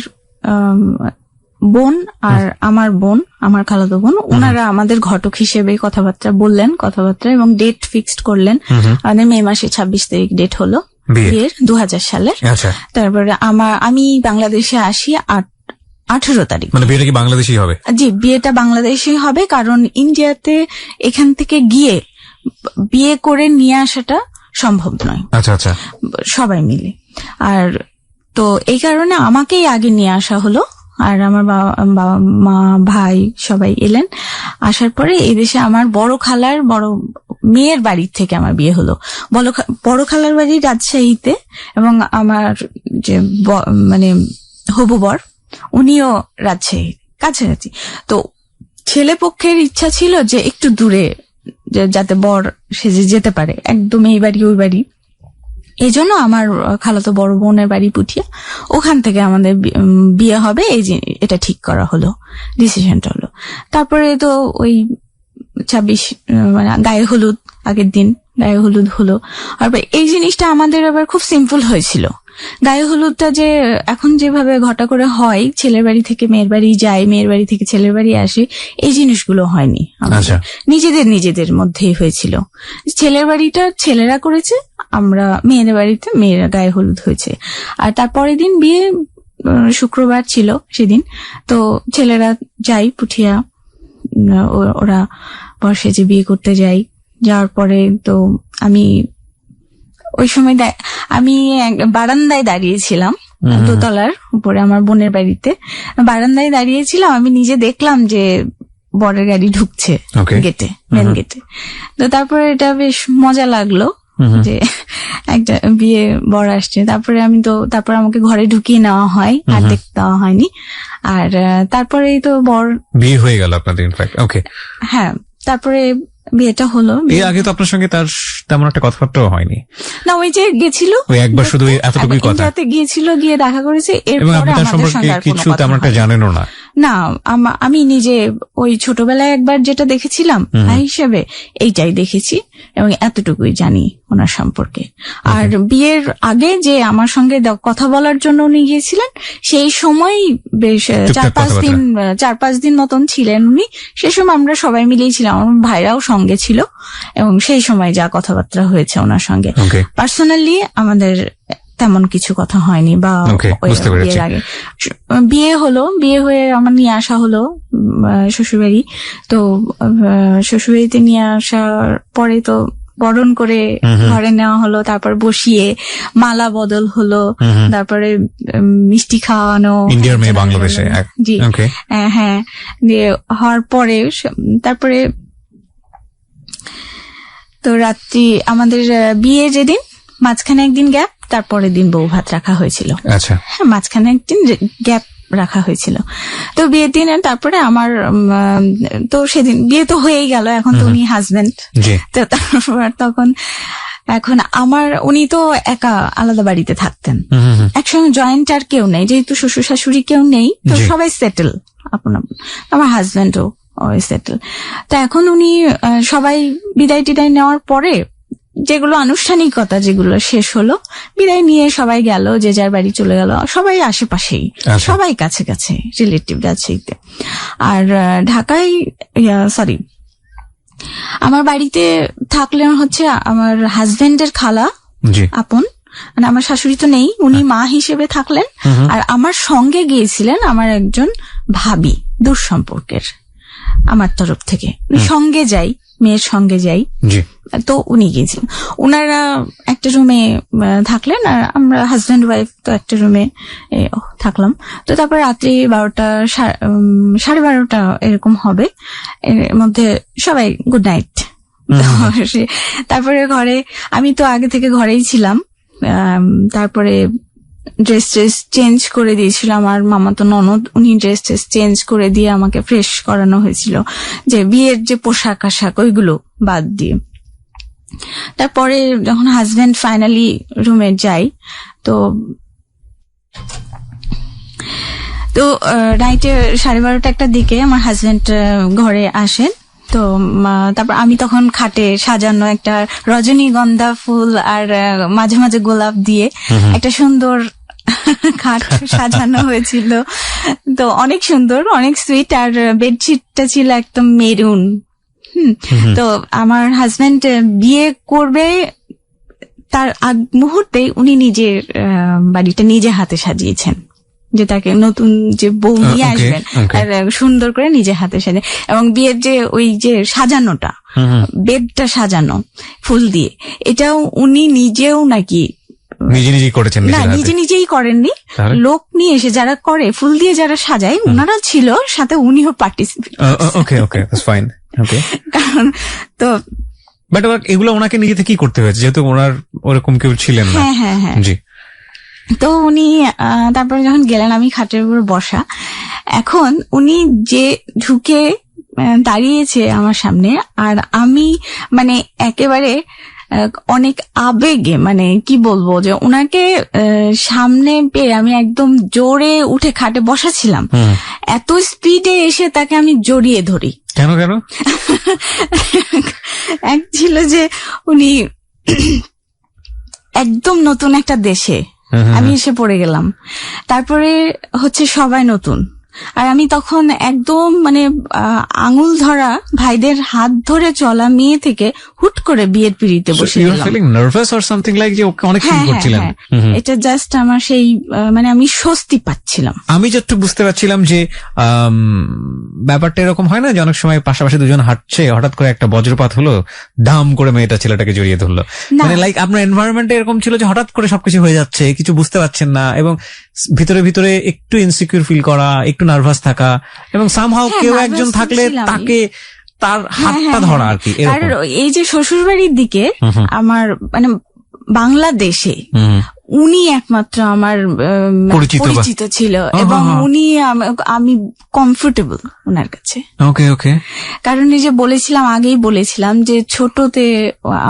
বোন আর আমার বোন, আমার খালাতো বোন, ওনারা আমাদের ঘটক হিসেবে কথাবার্তা বললেন, এবং ডেট ফিক্সড করলেন। আমাদের মে মাসে 26 তারিখ ডেট হলো বিয়ের, 2000 সালের। তারপরে আমি বাংলাদেশে আসি 18 তারিখ। মানে বিয়েটা কি বাংলাদেশই হবে? জি, বিয়েটা বাংলাদেশই হবে, কারণ ইন্ডিয়াতে এখান থেকে গিয়ে বিয়ে করে নিয়ে আসাটা সম্ভব নয়। আচ্ছা, সবাই মিলে। আর তো এই কারণে আমাকেই আগে নিয়ে আসা হলো, আর আমার বাবা মা ভাই সবাই এলেন। আসার পরে এই দেশে আমার বড় খালার বড় মেয়ের বাড়ির থেকে আমার বিয়ে হলো। বড় খালার বাড়ি রাজশাহীতে, এবং আমার যে মানে হবু বর উনিও রাজশাহী, কাছাকাছি। তো ছেলে পক্ষের ইচ্ছা ছিল যে একটু দূরে, যাতে বর সেজে যেতে পারে একদম এই বাড়ি ওই বাড়ি। এই জন্য আমার খালাতো বড় বোনের বাড়ি পুঠিয়া, ওখান থেকে আমাদের বিয়ে হবে, এটা ঠিক করা হলো, ডিসিশনটা হলো। তারপরে তো ওই 26 মানে গায়ে হলুদ, আগের দিন গায়ে হলুদ হলো। আর এই জিনিসটা আমাদের আবার খুব সিম্পল হয়েছিল। গায়ে হলুদটা যে এখন যেভাবে ঘটা করে হয়, ছেলের বাড়ি থেকে মেয়ের বাড়ি যায়, মেয়ের বাড়ি থেকে ছেলের বাড়ি আসে, এই জিনিসগুলো হয়নি। নিজেদের মধ্যেই হয়েছিল। ছেলের বাড়িটা ছেলেরা করেছে, আমরা মেয়েদের বাড়িতে মেয়েরা গায়ে হলুদ হয়েছে। আর তারপরের দিন বিয়ে, শুক্রবার ছিল সেদিন। তো ছেলেরা যাই পুঠিয়া, ওরা বর্ষে যে বিয়ে করতে যাই। যাওয়ার পরে তো আমি ওই সময় আমি বারান্দায় দাঁড়িয়েছিলাম, দোতলার উপরে আমার বোনের বাড়িতে বারান্দায় দাঁড়িয়েছিলাম। আমি নিজে দেখলাম যে বরের গাড়ি ঢুকছে গেটে, মেন গেটে। তো তারপরে এটা বেশ মজা লাগলো যে একটা বিয়ে বর আসছে। তারপরে আমাকে ঘরে ঢুকিয়ে নেওয়া হয়, আর দেখতে দেওয়া হয়নি। আর তারপরেই তো বর বিয়ে হয়ে গেল আপনাদের। ইনফ্যাক্ট ওকে, হ্যাঁ, তারপরে বিয়েটা হলো। এর আগে তো আপনার সঙ্গে তার তেমন একটা কথাবার্তাও হয়নি না, ওই যে গেছিল, ওই একবার শুধু এতটুকুই কথা, গিয়েছিল, গিয়ে দেখা করেছে, এবং আপনি তার সম্পর্কে কিছু তেমন একটা জানেনও না? না, আমি নিজে ওই ছোটবেলায় একবার যেটা দেখেছিলাম ভাই হিসেবে, এইটাই দেখেছি, এবং এতটুকুই জানি ওনার সম্পর্কে। আর বিয়ের আগে যে আমার সঙ্গে কথা বলার জন্য উনি গিয়েছিলেন, সেই সময় বেশ 4-5 দিন মতন ছিলেন উনি। সে সময় আমরা সবাই মিলেই ছিলাম, আমার ভাইরাও সঙ্গে ছিল, এবং সেই সময় যা কথাবার্তা হয়েছে ওনার সঙ্গে, পার্সোনালি আমাদের তেমন কিছু কথা হয়নি। বা বিয়ের আগে বিয়ে হলো, বিয়ে হয়ে আমার নিয়ে আসা হলো শ্বশুরবাড়ি। তো শ্বশুরবাড়িতে নিয়ে আসার পরে তো বরণ করে ঘরে নেওয়া হলো, তারপর বসিয়ে মালা বদল হলো, তারপরে মিষ্টি খাওয়ানো, ইন্ডিয়ার মেয়ে বাংলাদেশে। জি, হ্যাঁ, দিয়ে হওয়ার পরে তারপরে তো রাত্রি আমাদের বিয়ে যেদিন, মাঝখানে একদিন গ্যাপ, তারপরের দিন বউ ভাত রাখা হয়েছিল। আচ্ছা, হ্যাঁ, মাঝখানে একদিন গ্যাপ রাখা হয়েছিল। তো বিয়ের দিন তারপরে আমার তো সেদিন বিয়ে তো হয়েই গেল, এখন তো উনি হাজবেন্ড। তো তারপর এখন উনি তো একা আলাদা বাড়িতে থাকতেন, একসঙ্গে জয়েন্ট আর কেউ নেই, যেহেতু শ্বশুর শাশুড়ি কেউ নেই, তো সবাই সেটেল আপন। আমার হাজবেন্ডও সেটেল। তো এখন উনি সবাই বিদায় টিদায় নেওয়ার পরে যেগুলো আনুষ্ঠানিকতা যেগুলো শেষ হলো, বিদায় নিয়ে সবাই গেল, যে যার বাড়ি চলে গেল, সবাই আশেপাশেই, সবাই কাছে কাছে রিলেটিভ রাজশাহীতে। আর ঢাকায় আমার বাড়িতে থাকলেন হচ্ছে আমার হাজবেন্ডের খালা আপন, মানে আমার শাশুড়ি তো নেই, উনি মা হিসেবে থাকলেন। আর আমার সঙ্গে গিয়েছিলেন আমার একজন ভাবি, দূর সম্পর্কের, আমার তরফ থেকে সঙ্গে যাই, মেয়ের সঙ্গে যাই। তো উনি গিয়েছিলেন, ওনারা একটা রুমে থাকলেন, আর আমরা হাজব্যান্ড ওয়াইফ তো একটা রুমে থাকলাম। তো তারপর রাত্রি 12টা 12:30 এরকম হবে, এর মধ্যে সবাই গুড নাইট। তারপরে ঘরে, আমি তো আগে থেকে ঘরেই ছিলাম, তারপরে ড্রেস চেঞ্জ করে দিয়েছিল আমার মামাতো ননদ, উনি ড্রেস চেঞ্জ করে দিয়ে আমাকে ফ্রেশ করানো হয়েছিল, যে বিয়ের যে পোশাক আশাক ওইগুলো বাদ দিয়ে। তারপরে যখন হাজবেন্ড ফাইনালি রুমে যাই, তো রাইটে 12:30 1টার দিকে আমার হাজবেন্ড ঘরে আসেন, তো তারপর আমি তখন খাটে সাজানো একটা রজনীগন্ধা ফুল আর মাঝে মাঝে গোলাপ দিয়ে একটা সুন্দর খাট সাজানো হয়েছিল। তো অনেক সুন্দর, অনেক সুইট। আর বেডশিটটা ছিল একদম মেরুন। তো আমার হাজবেন্ড বিয়ে করবে তার আগ মুহূর্তে উনি নিজের বাড়িটা নিজে হাতে সাজিয়েছেন, যে তাকে নতুন যে বউ নিয়ে আসবেন আর সুন্দর করে নিজে হাতে সাজে। এবং বিয়ের যে ওই যে সাজানোটা, বেডটা সাজানো ফুল দিয়ে, এটাও উনি নিজেও নাকি নিজেই করেছেন। না, নিজেই করেননি, লোক নিয়ে এসে যারা করে ফুল দিয়ে যারা সাজায় ওনারা ছিল সাথে, উনিও participate. Okay okay, that's fine. Okay, কারণ তো বাট এগুলো ওনাকে নিজে থেকেই করতে হয়েছে যেহেতু ওনার ওরকম কেউ ছিলেন না। হ্যাঁ হ্যাঁ, জি। তো উনি তারপরে যখন গেলেন, আমি খাটের উপর বসা, এখন উনি যে ঢুকে দাঁড়িয়েছে আমার সামনে, আর আমি মানে একেবারে অনেক আবেগে, মানে কি বলবো, যে ওনাকে সামনে পেয়ে আমি একদম জোরে উঠে খাটে বসাছিলাম, এত স্পিডে এসে তাকে আমি জড়িয়ে ধরি। কেন? এক ছিল যে উনি একদম নতুন একটা দেশে আমি এসে পড়ে গেলাম, তারপরে হচ্ছে সবাই নতুন, আর আমি তখন একদম মানে আঙুল ধরা ভাইদের হাত ধরে চলা মেয়ে থেকে হুট করে বিয়ের পিড়িতে বসে গেলাম। এটা জাস্ট আমার সেই মানে আমি স্বস্তি পাচ্ছিলাম। আমি যতটুকু বুঝতে পারছিলাম যে ব্যাপারটা এরকম হয় না যে অনেক সময় পাশাপাশি দুজন হাঁটছে, হঠাৎ করে একটা বজ্রপাত হলো, ধাম করে মেয়েটা ছেলেটাকে জড়িয়ে ধরলো, মানে লাইক আপনার এনভায়রনমেন্টে এরকম ছিল যে হঠাৎ করে সবকিছু হয়ে যাচ্ছে, কিছু বুঝতে পারছেন না, এবং ভিতরে ভিতরে একটু ইনসিকিউর ফিল করা, একটু নার্ভাস থাকা, এবং সামহাও কেউ একজন থাকলে তাকে তার হাতটা ধরা আর কি। আর এই যে শ্বশুরবাড়ির দিকে আমার মানে বাংলাদেশে উনি একমাত্র আমার পরিচিত ছিল, এবং উনি আমি কমফোর্টেবল ওনার কাছে। ওকে ওকে। কারণ এই যে বলেছিলাম, আগেই বলেছিলাম যে ছোটতে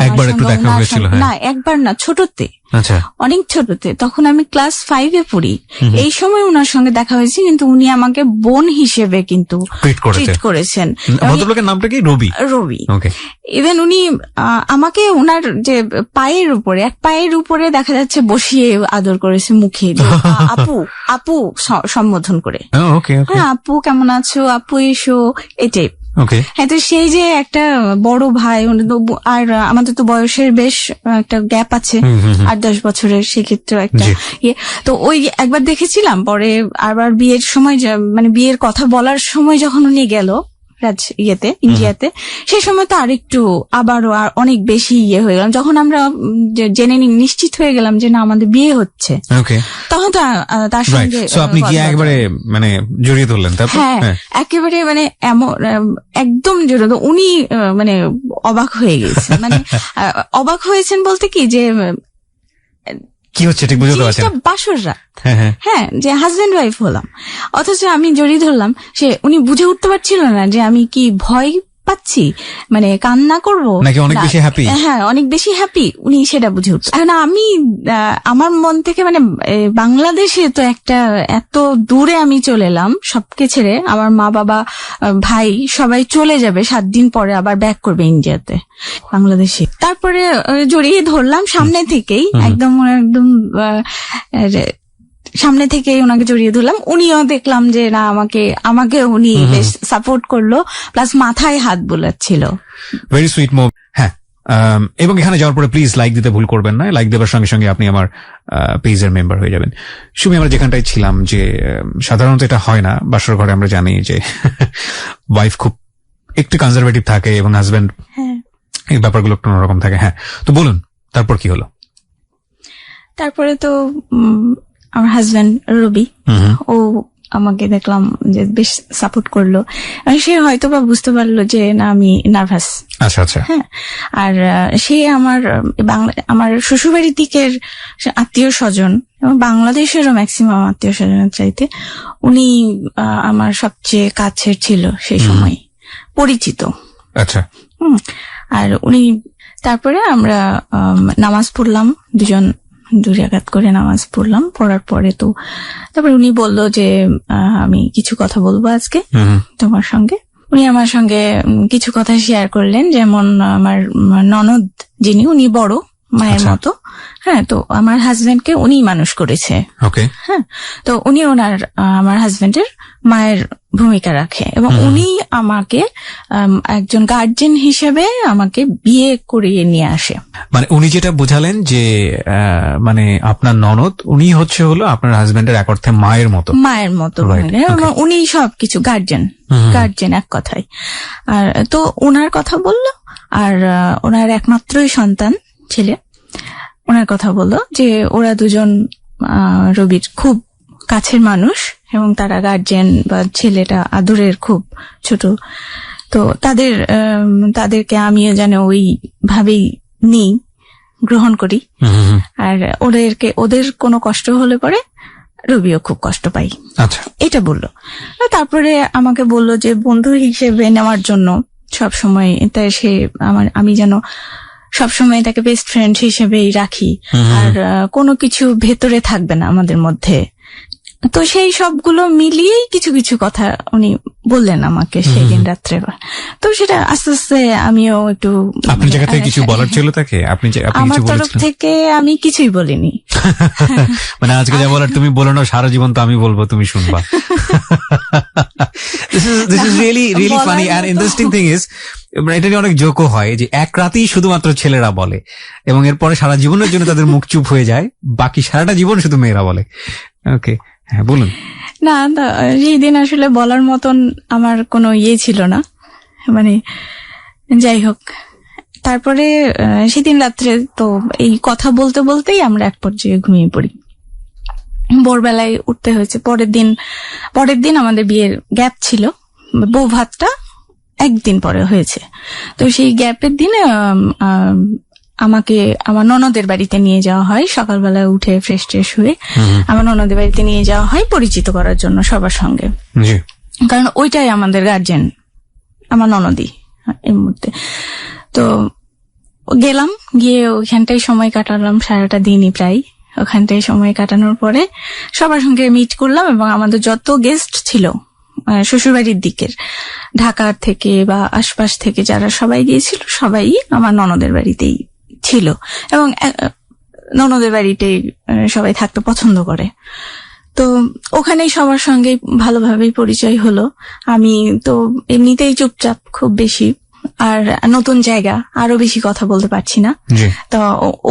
একবার একটু দেখা হয়েছিল। না, একবার না, ছোটতে, অনেক ছোটতে, তখন আমি ক্লাস 5-এ পড়ি, এই সময় ওনার সঙ্গে দেখা হয়েছে, কিন্তু উনি আমাকে বোন হিসেবে কিন্তু ট্রিট করেছেন। ভদ্রলোকের নামটা কি? রবি। ইভেন উনি আমাকে ওনার যে পায়ের উপরে, এক পায়ের উপরে দেখা যাচ্ছে বসিয়ে আদর করেছে মুখে, আপু আপু সম্বোধন করে, হ্যাঁ আপু কেমন আছো, আপু এসো, এটাই। হ্যাঁ, তো সেই যে একটা বড় ভাই, আর আমাদের তো বয়সের বেশ একটা গ্যাপ আছে, 8-10 বছরের, সেক্ষেত্রে একটা ইয়ে। তো ওই একবার দেখেছিলাম, পরে আবার বিয়ের সময়, মানে বিয়ের কথা বলার সময় যখন উনি গেল ইন্ডিয়াতে, সেই সময় তো আরেকটু আবারও আর অনেক বেশি ইয়ে হয়ে গেলাম, যখন আমরা জেনে নিশ্চিত হয়ে গেলাম যে না আমাদের বিয়ে হচ্ছে, তখন তো তার সঙ্গে আপনি কি একেবারে মানে জড়িয়ে ধরলেন? হ্যাঁ, একেবারে মানে একদম জড়িয়ে। উনি মানে অবাক হয়ে গেছে, মানে অবাক হয়েছেন বলতে কি, যে কি হচ্ছে ঠিক বুঝতে পারছেন, বাসর রাত, হ্যাঁ, যে হাজবেন্ড ওয়াইফ হলাম, অথচ আমি জড়িয়ে ধরলাম। উনি বুঝে উঠতে পারছিল না যে আমি কি ভয় পাচ্ছি, মানে কান্না করবো নাকি অনেক বেশি হ্যাপি। হ্যাঁ, অনেক বেশি হ্যাপি, উনি সেটা বুঝে উঠছে। এখন আমি আমার মন থেকে, মানে বাংলাদেশে তো একটা এত দূরে আমি চলে এলাম সবকে ছেড়ে, আমার মা বাবা ভাই সবাই চলে যাবে 7 দিন পরে, আবার ব্যাক করবে ইন্ডিয়াতে, বাংলাদেশে। তারপরে জড়িয়ে ধরলাম সামনে থেকেই, একদম সামনে থেকে ওনাকে জড়িয়ে ধরলাম। উনিও দেখলাম যে না, আমাকে উনি বেশ সাপোর্ট করলো, প্লাস মাথায় হাত বোলাচ্ছিল। Very sweet move. হ্যাঁ, এবং এখানে যাওয়ার পরে প্লিজ লাইক দিতে ভুল করবেন না, লাইক দেওয়ার সঙ্গে সঙ্গে আপনি আমার পেজের মেম্বার হয়ে যাবেন। সুমি, আমরা যেখানটায় ছিলাম, যে সাধারণত এটা হয় না বাসর ঘরে, আমরা জানি যে ওয়াইফ খুব একটু কনজারভেটিভ থাকে এবং হাজবেন্ড এই ব্যাপারগুলো একটু অন্যরকম থাকে। হ্যাঁ, তো বলুন তারপর কি হলো? তারপরে তো আমার হাজবেন্ড রবি, ও আমাকে দেখলাম যে বেশ সাপোর্ট করলো, সে হয়তো বা বুঝতে পারলো যে না আমি নার্ভাস। আচ্ছা আচ্ছা। হ্যাঁ, আর সে আমার শ্বশুরবাড়ির দিকের আত্মীয় স্বজন এবং বাংলাদেশেরও ম্যাক্সিমাম আত্মীয় স্বজনের চাইতে উনি আমার সবচেয়ে কাছের ছিল সেই সময়, পরিচিত। আচ্ছা। আর উনি, তারপরে আমরা নামাজ পড়লাম, 2 রাকাত করে নামাজ পড়লাম, পড়ার পরে তো তারপরে উনি বললো যে আমি কিছু কথা বলবো আজকে তোমার সঙ্গে। উনি আমার সঙ্গে কিছু কথা শেয়ার করলেন, যেমন আমার ননদ যিনি, উনি বড় মায়ের মতো। হ্যাঁ, তো আমার হাজবেন্ডকে উনি মানুষ করেছে। হ্যাঁ, তো উনি আমার হাজবেন্ডের মায়ের ভূমিকা রাখে এবং উনি আমাকে একজন গার্জিয়ান হিসেবে আমাকে বিয়ে করিয়ে নিয়ে আসে। মানে উনি যেটা বোঝালেন যে মানে আপনার ননদ উনি হলো আপনার হাজবেন্ডের এক অর্থে মায়ের মতো উনি সবকিছু গার্জিয়ান এক কথায়। আর তো ওনার কথা বললো, আর ওনার একমাত্রই সন্তান ছেলে, ওনার কথা বললো যে ওরা দুজন রবির খুব কাছের মানুষ এবং তারা গার্জিয়ান, বা ছেলেটা আদরের খুব ছোট, তো তাদেরকে আমিও যেন ওই ভাবেই নিই, গ্রহণ করি। আর ওদের কোনো কষ্ট হলে পরে রবিও খুব কষ্ট পাই, এটা বললো। তারপরে আমাকে বললো যে বন্ধু হিসেবে নেওয়ার জন্য সবসময় তাই আমি যেন সবসময় তাকে বেস্ট ফ্রেন্ড হিসেবেই রাখি, আর কোনো কিছু ভেতরে থাকবে না আমাদের মধ্যে। তো সেই সবগুলো মিলিয়েই কিছু কিছু কথা উনি বললেন আমাকে সেই দিন রাত্রে। তো সেটা আস্তে আস্তে আমিও একটু, আপনার জায়গা থেকে কিছু বলার ছিল তাকে? আমার তরফ থেকে আমি কিছুই বলিনি। মানে আজকে যা বলার তুমি বলো না, সারা জীবন তো আমি বলবো, তুমি শুনবা। This is really funny and interesting thing is, এটা নিয়ে অনেক জোকও হয় যে এক রাতেই শুধুমাত্র ছেলেরা বলে এবং এরপরে সারা জীবনের জন্য তাদের মুখ চুপ হয়ে যায়, বাকি সারাটা জীবন শুধু মেয়েরা বলে। ওকে, হ্যাঁ বলুন। না, সেই দিন আসলে বলার মতন আমার কোনো ছিল না, মানে যাই হোক। তারপরে সেদিন রাত্রে তো এই কথা বলতে বলতেই আমরা এক পর্যায়ে ঘুমিয়ে পড়ি। ভোরবেলায় উঠতে হয়েছে। পরের দিন আমাদের বিয়ের গ্যাপ ছিল, বউ ভাতটা একদিন পরে হয়েছে। তো সেই গ্যাপের দিনে আমাকে আমার ননদের বাড়িতে নিয়ে যাওয়া হয়। সকালবেলায় উঠে ফ্রেশ ট্রেশ হয়ে আমার ননদের বাড়িতে নিয়ে যাওয়া হয় পরিচিত করার জন্য সবার সঙ্গে, কারণ ওইটাই আমাদের গার্জেন, আমার ননদই এই মুহূর্তে। তো গেলাম, গিয়ে ওইখানটাই সময় কাটালাম, সারাটা দিনই প্রায় ওখানটায় সময় কাটানোর পরে সবার সঙ্গে মিট করলাম এবং আমাদের যত গেস্ট ছিল শ্বশুরবাড়ির দিকের, ঢাকার থেকে বা আশপাশ থেকে যারা সবাই গিয়েছিল, সবাই আমার ননদের বাড়িতেই ছিল এবং ননদের বাড়িতেই সবাই থাকতে পছন্দ করে। তো ওখানেই সবার সঙ্গে ভালোভাবেই পরিচয় হলো। আমি তো এমনিতেই চুপচাপ খুব বেশি, আর নতুন জায়গা, আরো বেশি কথা বলতে পারছি না। তো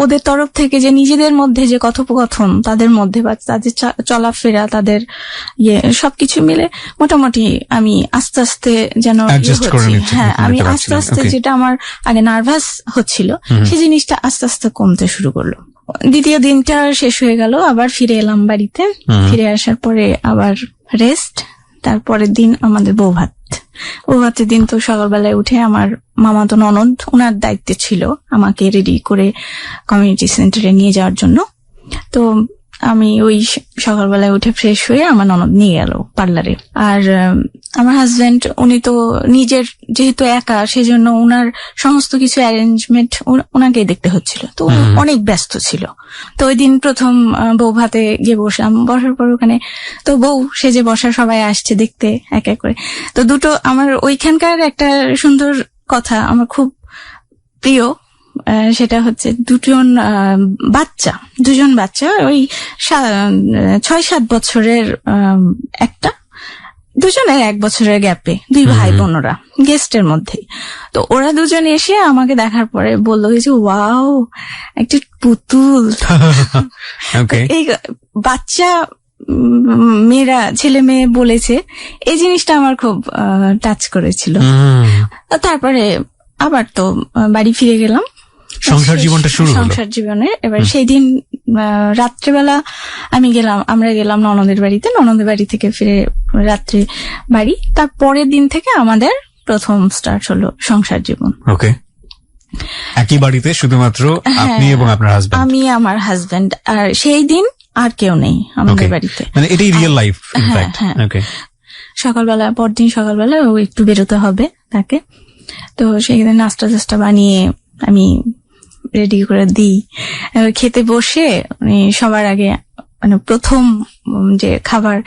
ওদের তরফ থেকে যে নিজেদের মধ্যে যে কথোপকথন তাদের মধ্যে বা তাদের চলাফেরা, তাদের সবকিছু মিলে মোটামুটি আমি আস্তে আস্তে যেন হ্যাঁ, আমি আস্তে আস্তে যেটা আমার আগে নার্ভাস হচ্ছিল সেই জিনিসটা আস্তে আস্তে কমতে শুরু করলো। দ্বিতীয় দিনটা শেষ হয়ে গেল, আবার ফিরে এলাম বাড়িতে। ফিরে আসার পরে আবার রেস্ট। তারপরের দিন আমাদের বউ ভাতের দিন। তো সকালবেলায় উঠে আমার মামাতো ননদ, ওনার দায়িত্বে ছিল আমাকে রেডি করে কমিউনিটি সেন্টারে নিয়ে যাওয়ার জন্য। তো আমি ওই সকালবেলায় উঠে ফ্রেশ হয়ে আমার ননদ নিয়ে গেল পার্লারে। আর আমার হাজবেন্ড, উনি তো নিজের যেহেতু একা, সেজন্য ওনার সমস্ত কিছু অ্যারেঞ্জমেন্ট ওনাকেই দেখতে হচ্ছিল, তো অনেক ব্যস্ত ছিল। তো ওই দিন প্রথম বউ ভাতে গিয়ে বসলাম। বসার পর ওখানে তো বউ সেজে বসা, সবাই আসছে দেখতে এক এক করে। তো দুটো আমার ওইখানকার একটা সুন্দর কথা আমার খুব প্রিয়, সেটা হচ্ছে দুজন বাচ্চা ওই 6-7 বছরের, দুজনের 1 বছরের গ্যাপে, 2 ভাই বোনরা গেস্টের মধ্যে। তো ওরা দুজন এসে আমাকে দেখার পরে বললো যে ওয়াও, একটা পুতুল। এই বাচ্চা মেয়েরা, ছেলে মেয়ে বলেছে, এই জিনিসটা আমার খুব টাচ করেছিল। তারপরে আবার তো বাড়ি ফিরে গেলাম, সংসার জীবনটা শুরু হলো। সংসার জীবনে এবার সেই দিন রাত্রেবেলা আমরা গেলাম ননদের বাড়িতে। ননদের বাড়ি থেকে ফিরে রাত্রে বাড়ি। তার পরের দিন থেকে আমাদের প্রথম স্টার্ট হলো সংসার জীবন। ওকে, একই বাড়িতে শুধুমাত্র আপনি এবং আপনার হাজবেন্ড? আমি, আমার হাজবেন্ড, আর সেই দিন আর কেউ নেই আমাদের বাড়িতে। মানে এটাই রিয়েল লাইফ ইনফ্যাক্ট। ওকে, পরদিন সকালবেলা ও একটু বেরোতে হবে তাকে, তো সেখানে নাস্তা বানিয়ে আমি রেডি করে দিই। খেতে বসে সবার আগে মানে প্রথম যে খাবার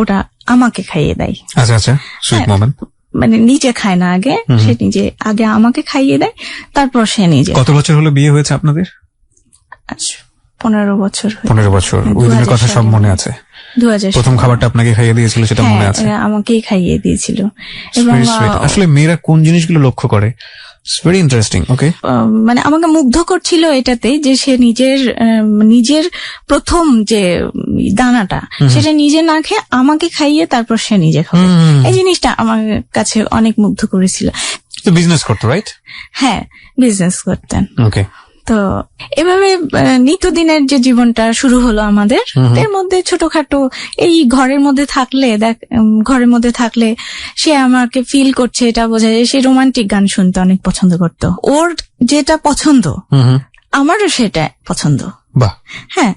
ওটা আমাকে খাইয়ে দেয়। আচ্ছা, সুইট মোমেন্ট। মানে নিজে খায় না আগে, সে নিজে আগে আমাকে খাইয়ে দেয়, তারপর সে নিজে। কত বছর হলো বিয়ে হয়েছে আপনাদের? 15 বছর। 15 বছর। ওই দিনের কথা সব মনে আছে? 2000 প্রথম খাবারটা আপনাকে খাইয়ে দিয়েছিল সেটা মনে আছে? আমাকেই খাইয়ে দিয়েছিল। এবং আসলে মেয়েরা কোন জিনিসগুলো লক্ষ্য করে, ভেরি ইন্টারেস্টিং। ওকে, মানে আমাকে মুগ্ধ করছিল এটাতে যে সে নিজের প্রথম যে দানাটা সেটা নিজে না খেয়ে আমাকে খাইয়ে তারপর সে নিজে খাবে। এই জিনিসটা আমার কাছে অনেক মুগ্ধ করেছিল। তো বিজনেস করতো, রাইট? হ্যাঁ, বিজনেস করতেন। ওকে। তো এভাবে নিত্যদিনের যে জীবনটা শুরু হলো আমাদের, এর মধ্যে ছোটখাটো এই ঘরের মধ্যে থাকলে সে আমাকে ফিল করছে, এটা বোঝা যায়। সে রোমান্টিক গান শুনতে অনেক পছন্দ করতো। ওর যেটা পছন্দ আমারও সেটা পছন্দ। হ্যাঁ,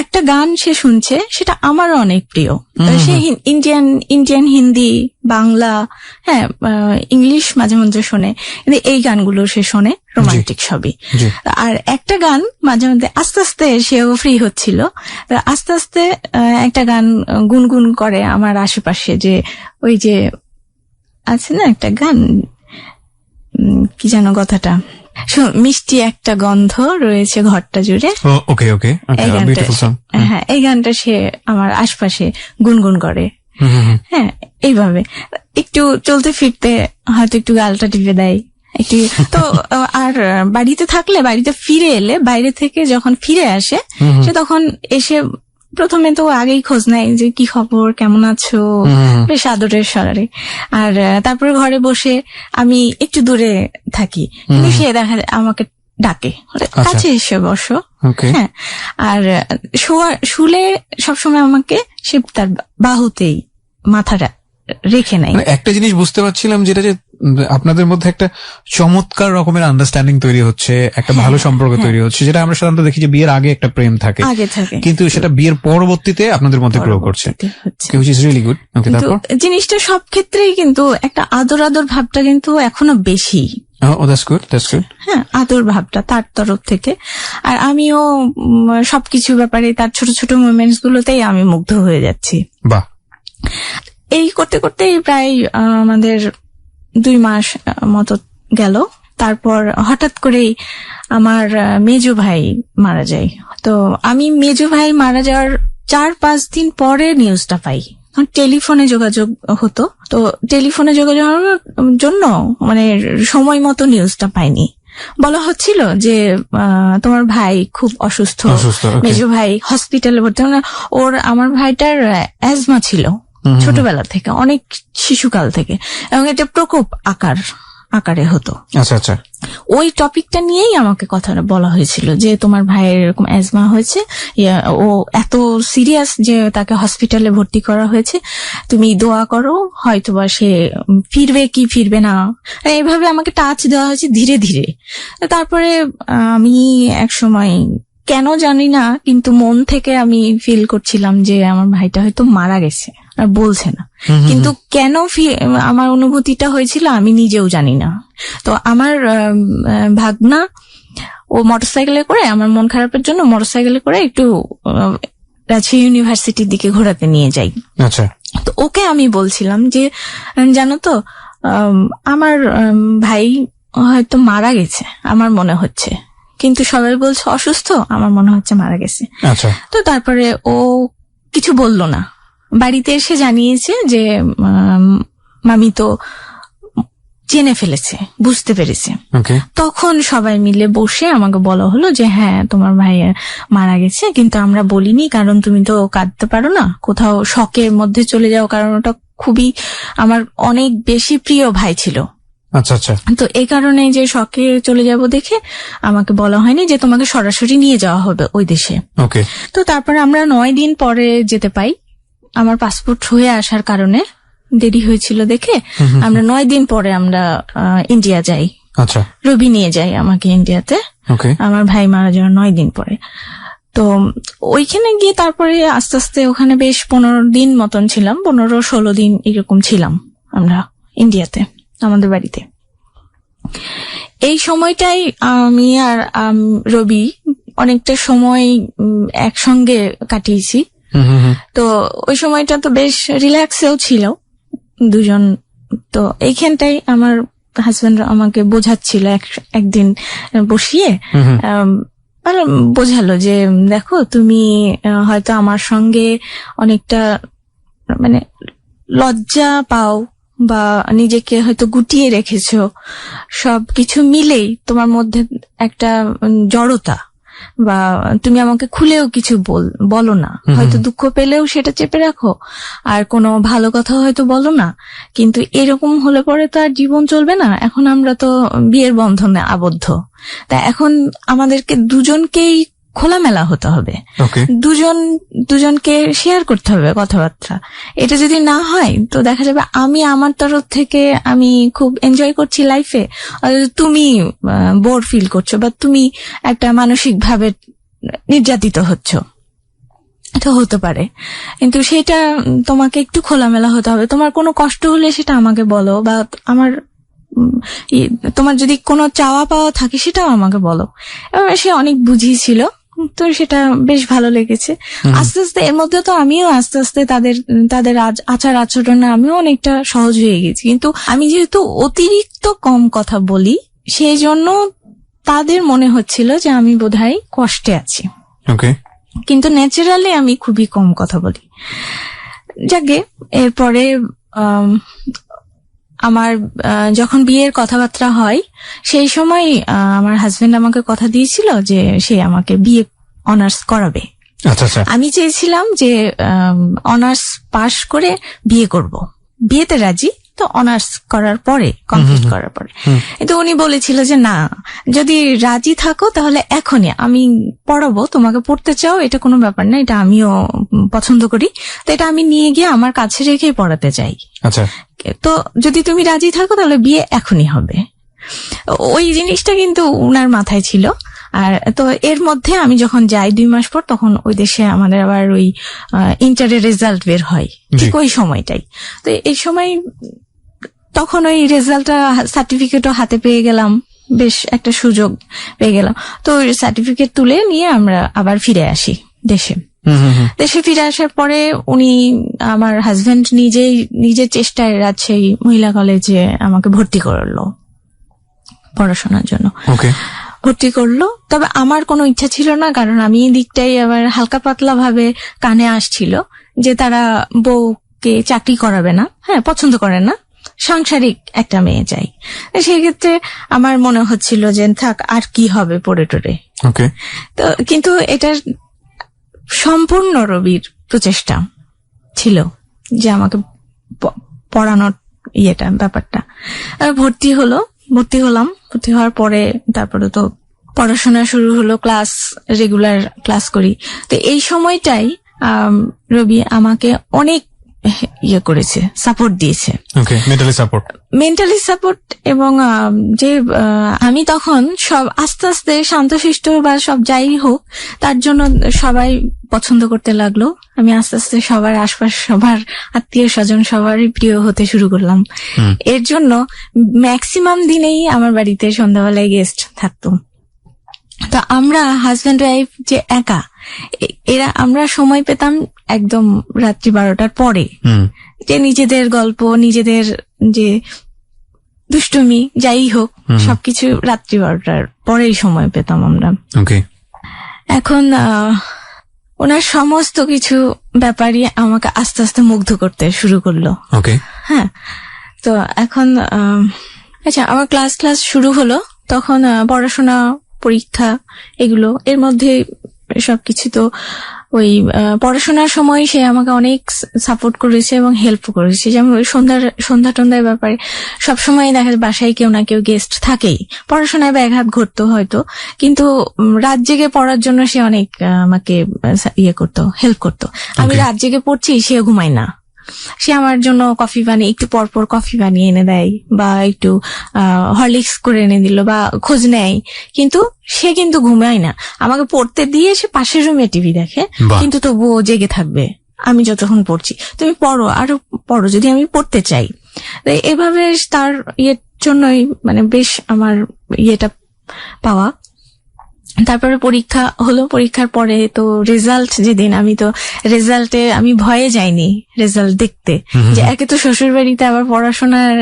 একটা গান সে শুনছে, সেটা আমারও অনেক প্রিয়। সে ইন্ডিয়ান হিন্দি, বাংলা, হ্যাঁ, ইংলিশ মাঝে মধ্যে শোনে, কিন্তু এই গানগুলো সে শোনে রোমান্টিক সবই। আর একটা গান মাঝে মধ্যে আস্তে আস্তে সেও ফ্রি হচ্ছিল, আস্তে আস্তে একটা গান গুনগুন করে আমার আশেপাশে, যে ওই যে আছে না একটা গান, কি যেন কথাটা, মিষ্টি একটা গন্ধ রয়েছে ঘরটা জুড়ে। ওকে ওকে, হ্যাঁ, এই গানটা সে আমার আশপাশে গুনগুন করে। হ্যাঁ, এইভাবে একটু চলতে ফিরতে হয়তো একটু গালটা টিপে দেয় একটু। তো আর বাড়িতে ফিরে এলে, বাইরে থেকে যখন ফিরে আসে সে তখন এসে প্রথমে তো আগেই খোঁজ নেয় যে কি খবর, কেমন আছো, বেশ আদরের স্বরে। আর তারপরে ঘরে বসে আমি একটু দূরে থাকি, কিন্তু সে দেখা আমাকে ডাকে, কাছে এসে বসো। হ্যাঁ, আর শুলে সবসময় আমাকে সে তার বাহুতেই মাথাটা রেখে নেয়। একটা জিনিস বুঝতে পারছিলাম, যেটা যে আপনাদের মধ্যে একটা চমৎকার রকমের আন্ডারস্ট্যান্ডিং তৈরি হচ্ছে, একটা ভালো সম্পর্ক তৈরি হচ্ছে, যেটা আমরা সাধারণত দেখি যে বিয়ের আগে একটা প্রেম থাকে, কিন্তু সেটা বিয়ের পরবর্তীতে আপনাদের মধ্যে গ্রো করছে, which is really good. জিনিসটা সব ক্ষেত্রেই কিন্তু একটা আদর ভাবটা কিন্তু এখনো বেশি। That's good. হ্যাঁ, আদর ভাবটা তার তরফ থেকে। আর আমিও সবকিছু ব্যাপারে তার ছোট ছোট মোমেন্টস গুলোতেই আমি মুগ্ধ হয়ে যাচ্ছি। বাহ। এই করতে করতে প্রায় আমাদের 2 মাস মতো গেল। তারপর হঠাৎ করেই আমার মেজো ভাই মারা যায়। তো আমি মেজো ভাই মারা যাওয়ার 4-5 দিন পরে নিউজটা পাই। টেলিফোনে যোগাযোগ হতো, তো টেলিফোনে যোগাযোগের জন্য মানে সময় মতো নিউজটা পাইনি। বলা হচ্ছিল যে তোমার ভাই খুব অসুস্থ, মেজো ভাই হসপিটালে ভর্তি। আমার ভাইটার অ্যাজমা ছিল ছোটবেলা থেকে, অনেক শিশুকাল থেকে, এবং এটা প্রকোপ আকারে হতো। আচ্ছা। ওই টপিকটা নিয়েই আমাকে কথাটা বলা হয়েছিল যে তোমার ভাইয়ের এরকম অ্যাজমা হয়েছে, ও এত সিরিয়াস যে তাকে হসপিটালে ভর্তি করা হয়েছে, তুমি দোয়া করো, হয়তোবা সে ফিরবে কি ফিরবে না। এইভাবে আমাকে টাচ দেওয়া হয়েছে ধীরে ধীরে। তারপরে আমি এক সময় কেন জানি না, কিন্তু মন থেকে আমি ফিল করছিলাম যে আমার ভাইটা হয়তো মারা গেছে, আর বলছে না। কিন্তু কেন আমার অনুভূতিটা হয়েছিল আমি নিজেও জানি না। তো আমার ভাগনা ও মোটরসাইকেলে করে, আমার মন খারাপের জন্য মোটরসাইকেলে করে একটু রাজশাহী ইউনিভার্সিটির দিকে ঘোরাতে নিয়ে যাই। আচ্ছা। তো ওকে আমি বলছিলাম যে জানো তো আমার ভাই হয়তো মারা গেছে, আমার মনে হচ্ছে, কিন্তু সবাই বলছে অসুস্থ, আমার মনে হচ্ছে মারা গেছে। আচ্ছা। তো তারপরে ও কিছু বলল না, বাড়িতে এসে জানিয়েছে যে মামি তো জেনে ফেলেছে, বুঝতে পেরেছে। তখন সবাই মিলে বসে আমাকে বলা হলো যে হ্যাঁ তোমার ভাই মারা গেছে, কিন্তু আমরা বলিনি কারণ তুমি তো কাঁদতে পারো না, কোথাও শকের মধ্যে চলে যাও, কারণ ওটা খুবই আমার অনেক বেশি প্রিয় ভাই ছিল। আচ্ছা। তো এই কারণে যে শকে চলে যাব দেখে আমাকে বলা হয়নি যে তোমাকে সরাসরি নিয়ে যাওয়া হবে ওই দেশে। তো তারপরে আমরা 9 দিন পরে যেতে পাই। আমার পাসপোর্ট হয়ে আসার কারণে দেরি হয়েছিল দেখে আমরা 9 দিন পরে আমরা ইন্ডিয়া যাই। আচ্ছা। রবি নিয়ে যাই আমাকে ইন্ডিয়াতে, আমার ভাই মারা যাওয়ার 9 দিন পরে। তো ওইখানে গিয়ে তারপরে আস্তে আস্তে ওখানে বেশ 15 দিন মতন ছিলাম, 15-16 দিন এরকম ছিলাম আমরা ইন্ডিয়াতে আমাদের বাড়িতে। এই সময়টাই আমি আর রবি অনেকটা সময় একসঙ্গে কাটিয়েছি। তো ওই সময়টা তো বেশ রিল্যাক্সেও ছিল, দুজন তো এইখানটাই আমার হাজবেন্ড আমাকে বোঝাচ্ছিল একদিন বসিয়ে, বোঝালো যে দেখো তুমি হয়তো আমার সঙ্গে অনেকটা মানে লজ্জা পাও বা নিজেকে হয়তো গুটিয়ে রেখেছো, সবকিছু মিলেই তোমার মধ্যে একটা জড়তা, বা তুমি আমাকে খুলেও কিছু বলো না, হয়তো দুঃখ পেলেও সেটা চেপে রাখো, আর কোনো ভালো কথা হয়তো বলো না, কিন্তু এরকম হলে পরে তো আর জীবন চলবে না। এখন আমরা তো বিয়ের বন্ধনে আবদ্ধ, তা এখন আমাদেরকে দুজনকেই খোলামেলা হতে হবে, দুজনকে শেয়ার করতে হবে কথাবার্তা। এটা যদি না হয় তো দেখা যাবে আমি আমার তরফ থেকে আমি খুব এনজয় করছি লাইফে, তুমি বোর ফিল করছো বা তুমি একটা মানসিক ভাবে নির্যাতিত হচ্ছ, এটা হতে পারে। কিন্তু সেটা তোমাকে একটু খোলামেলা হতে হবে। তোমার কোনো কষ্ট হলে সেটা আমাকে বলো, বা তোমার যদি কোনো চাওয়া পাওয়া থাকে সেটাও আমাকে বলো। এবার সে অনেক বুঝিয়েছিল, তো সেটা বেশ ভালো লেগেছে। আস্তে আস্তে এর মধ্যে তো আমিও আস্তে আস্তে তাদের আচার আচরণে আমিও অনেকটা সহজ হয়ে গেছি। কিন্তু আমি যেহেতু অতিরিক্ত কম কথা বলি, সেই জন্য তাদের মনে হচ্ছিল যে আমি বোধহয় কষ্টে আছি, কিন্তু ন্যাচারালি আমি খুবই কম কথা বলি। যাকে এরপরে আমার যখন বিয়ের কথাবার্তা হয়, সেই সময় আমার হাজবেন্ড আমাকে কথা দিয়েছিল যে সে আমাকে বিয়ে অনার্স করাবে। আমি চেয়েছিলাম যে অনার্স পাশ করে বিয়ে করব, বিয়েতে রাজি, তো অনার্স করার পরে, কমপ্লিট করার পরে। কিন্তু উনি বলেছিল যে না, যদি রাজি থাকো তাহলে এখনই আমি পড়াবো, তোমাকে পড়তে চাও এটা কোনো ব্যাপার না, এটা আমিও পছন্দ করি, তো এটা আমি নিয়ে গিয়ে আমার কাছে রেখে পড়াতে চাই। আচ্ছা, তো যদি তুমি রাজি থাকো তাহলে বিয়ে এখনই হবে। ওই জিনিসটা কিন্তু উনার মাথায় ছিল। আর তো এর মধ্যে আমি যখন যাই 2 মাস পর, তখন ওই দেশে আমাদের আবার ওই ইন্টারের রেজাল্ট বের হয় ঠিক ওই সময়টাই। তো এই সময় তখন ওই রেজাল্টটা, সার্টিফিকেটও হাতে পেয়ে গেলাম, বেশ একটা সুযোগ পেয়ে গেলাম। তো ওই সার্টিফিকেট তুলে নিয়ে আমরা আবার ফিরে আসি দেশে। দেশে ফিরে আসার পরে উনি, আমার হাজবেন্ড নিজের চেষ্টায় রাজশাহী মহিলা কলেজে আমাকে ভর্তি করলো পড়াশোনার জন্য। ভর্তি করলো, তবে আমার কোনো ইচ্ছা ছিল না, কারণ আমি এই দিকটাই আবার হালকা পাতলা ভাবে কানে আসছিল যে তারা বউকে চাকরি করাবে না, পছন্দ করে না, সাংসারিক একটা মেয়ে চাই। সেই ক্ষেত্রে আমার মনে হচ্ছিল যে থাক, আর কি হবে পড়ে টরে। তো কিন্তু এটার সম্পূর্ণ রবির প্রচেষ্টা ছিল যে আমাকে পড়ানোর ব্যাপারটা। ভর্তি হলাম। ভর্তি হওয়ার পরে তারপরে তো পড়াশোনা শুরু হলো, রেগুলার ক্লাস করি। তো এই সময়টাই রবি আমাকে অনেক করেছে, সাপোর্ট দিয়েছে, মেন্টালি সাপোর্ট। এবং যে আমি তখন সব আস্তে আস্তে শান্তশিষ্ট বা সব যাই হোক, তার জন্য সবাই পছন্দ করতে লাগলো। আমি আস্তে আস্তে সবার আশপাশ, সবার আত্মীয় স্বজন, সবারই প্রিয় হতে শুরু করলাম। এর জন্য ম্যাক্সিমাম দিনেই আমার বাড়িতে সন্ধ্যাবেলায় গেস্ট থাকতো। তো আমরা হাজব্যান্ড ওয়াইফ যে একা, আমরা সময় পেতাম একদম রাত্রি 12টার পরে, যে নিজেদের গল্প, নিজেদের যে দুষ্টুমি যাই হোক, সবকিছু রাত্রি 12টার পরেই সময় পেতাম আমরা। এখন ওনার সমস্ত কিছু ব্যাপারই আমাকে আস্তে আস্তে মুগ্ধ করতে শুরু করলো। তো এখন আচ্ছা, আমার ক্লাস শুরু হলো, তখন পড়াশোনা, পরীক্ষা, এগুলো এর মধ্যে সবকিছু। তো ওই পড়াশোনার সময় সে আমাকে অনেক সাপোর্ট করেছে এবং হেল্প করেছে। যেমন ওই সন্ধ্যা টন্ধ্যার ব্যাপারে সবসময় দেখা যায় বাসায় কেউ না কেউ গেস্ট থাকেই, পড়াশোনায় ব্যাঘাত ঘটতো হয়তো, কিন্তু রাত জেগে পড়ার জন্য সে অনেক আমাকে করতো, হেল্প করতো। আমি রাত জেগে পড়ছি, সে ঘুমায় না, সে আমার জন্য কফি বানিয়ে, একটু পরপর কফি বানিয়ে এনে দেয়, বা একটু হরলিক্স করে এনে দিল, বা খোঁজ নেয়। কিন্তু সে কিন্তু ঘুমায় না, আমাকে পড়তে দিয়ে সে পাশের রুমে টিভি দেখে, কিন্তু তবুও জেগে থাকবে আমি যতক্ষণ পড়ছি। তুমি পড়ো, আরো পড়ো, যদি আমি পড়তে চাই। এভাবে তার জন্যই মানে বেশ আমার পাওয়া। তারপরে পরীক্ষা হলো, পরীক্ষার পরে তো রেজাল্ট যেদিন, আমি তো রেজাল্টে আমি ভয়ে যাইনি রেজাল্ট দেখতে, যে একে তো শ্বশুর বাড়িতে আবার পড়াশোনার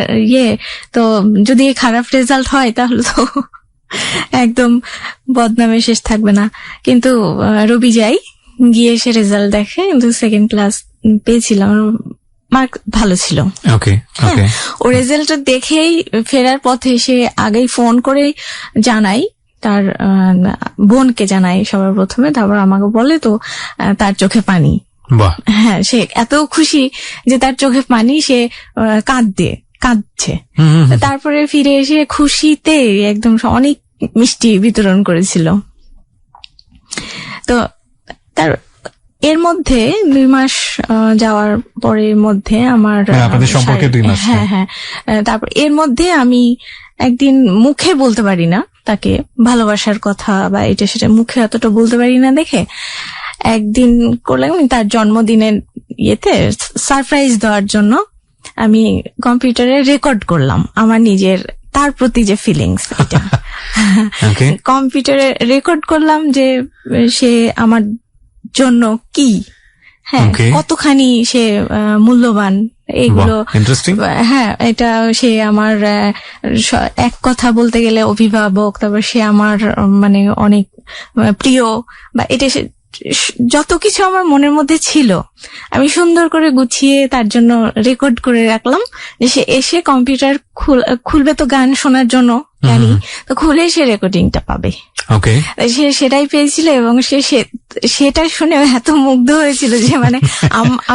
তো যদি খারাপ রেজাল্ট হয় তাহলে তো একদম বদনামে শেষ থাকবে না। কিন্তু রবি যাই, গিয়ে এসে রেজাল্ট দেখে, কিন্তু সেকেন্ড ক্লাস পেয়েছিলাম, মার্ক ভালো ছিল। ও রেজাল্টটা দেখেই ফেরার পথে সে আগেই ফোন করে জানাই, তার বোনকে জানাই সবার প্রথমে, তারপর আমাকে বলে তো তার চোখে পানি। হ্যাঁ, সে এত খুশি যে তার চোখে পানি, সে কাঁদছে। তারপরে ফিরে এসে খুশিতে একদম অনেক মিষ্টি বিতরণ করেছিল। তো তার এর মধ্যে 2 মাস যাওয়ার পরের মধ্যে আমার সম্পর্কে 2 মাস, হ্যাঁ, তারপর এর মধ্যে আমি একদিন মুখে বলতে পারি না তাকে ভালোবাসার কথা বা এটা সেটা, মুখে অতটা বলতে পারি না দেখে একদিন করলাম, তার জন্মদিনের সারপ্রাইজ দেওয়ার জন্য আমি কম্পিউটারে রেকর্ড করলাম আমার নিজের তার প্রতি যে ফিলিংস, এটা কম্পিউটারে রেকর্ড করলাম যে সে আমার জন্য কি, হ্যাঁ, কতখানি সে মূল্যবান, এইগুলো। হ্যাঁ, এটা সে আমার এক কথা বলতে গেলে অভিভাবক, তারপর সে আমার মানে অনেক প্রিয়, বা এটা যত কিছু আমার মনের মধ্যে ছিল আমি সুন্দর করে গুছিয়ে তার জন্য রেকর্ড করে রাখলাম, যে সে এসে কম্পিউটার খুলবে তো গান শোনার জন্য, জানি তো খুলে সে রেকর্ডিংটা পাবে। সে সেটাই পেয়েছিল, এবং সেটা শুনে এত মুগ্ধ হয়েছিল যে মানে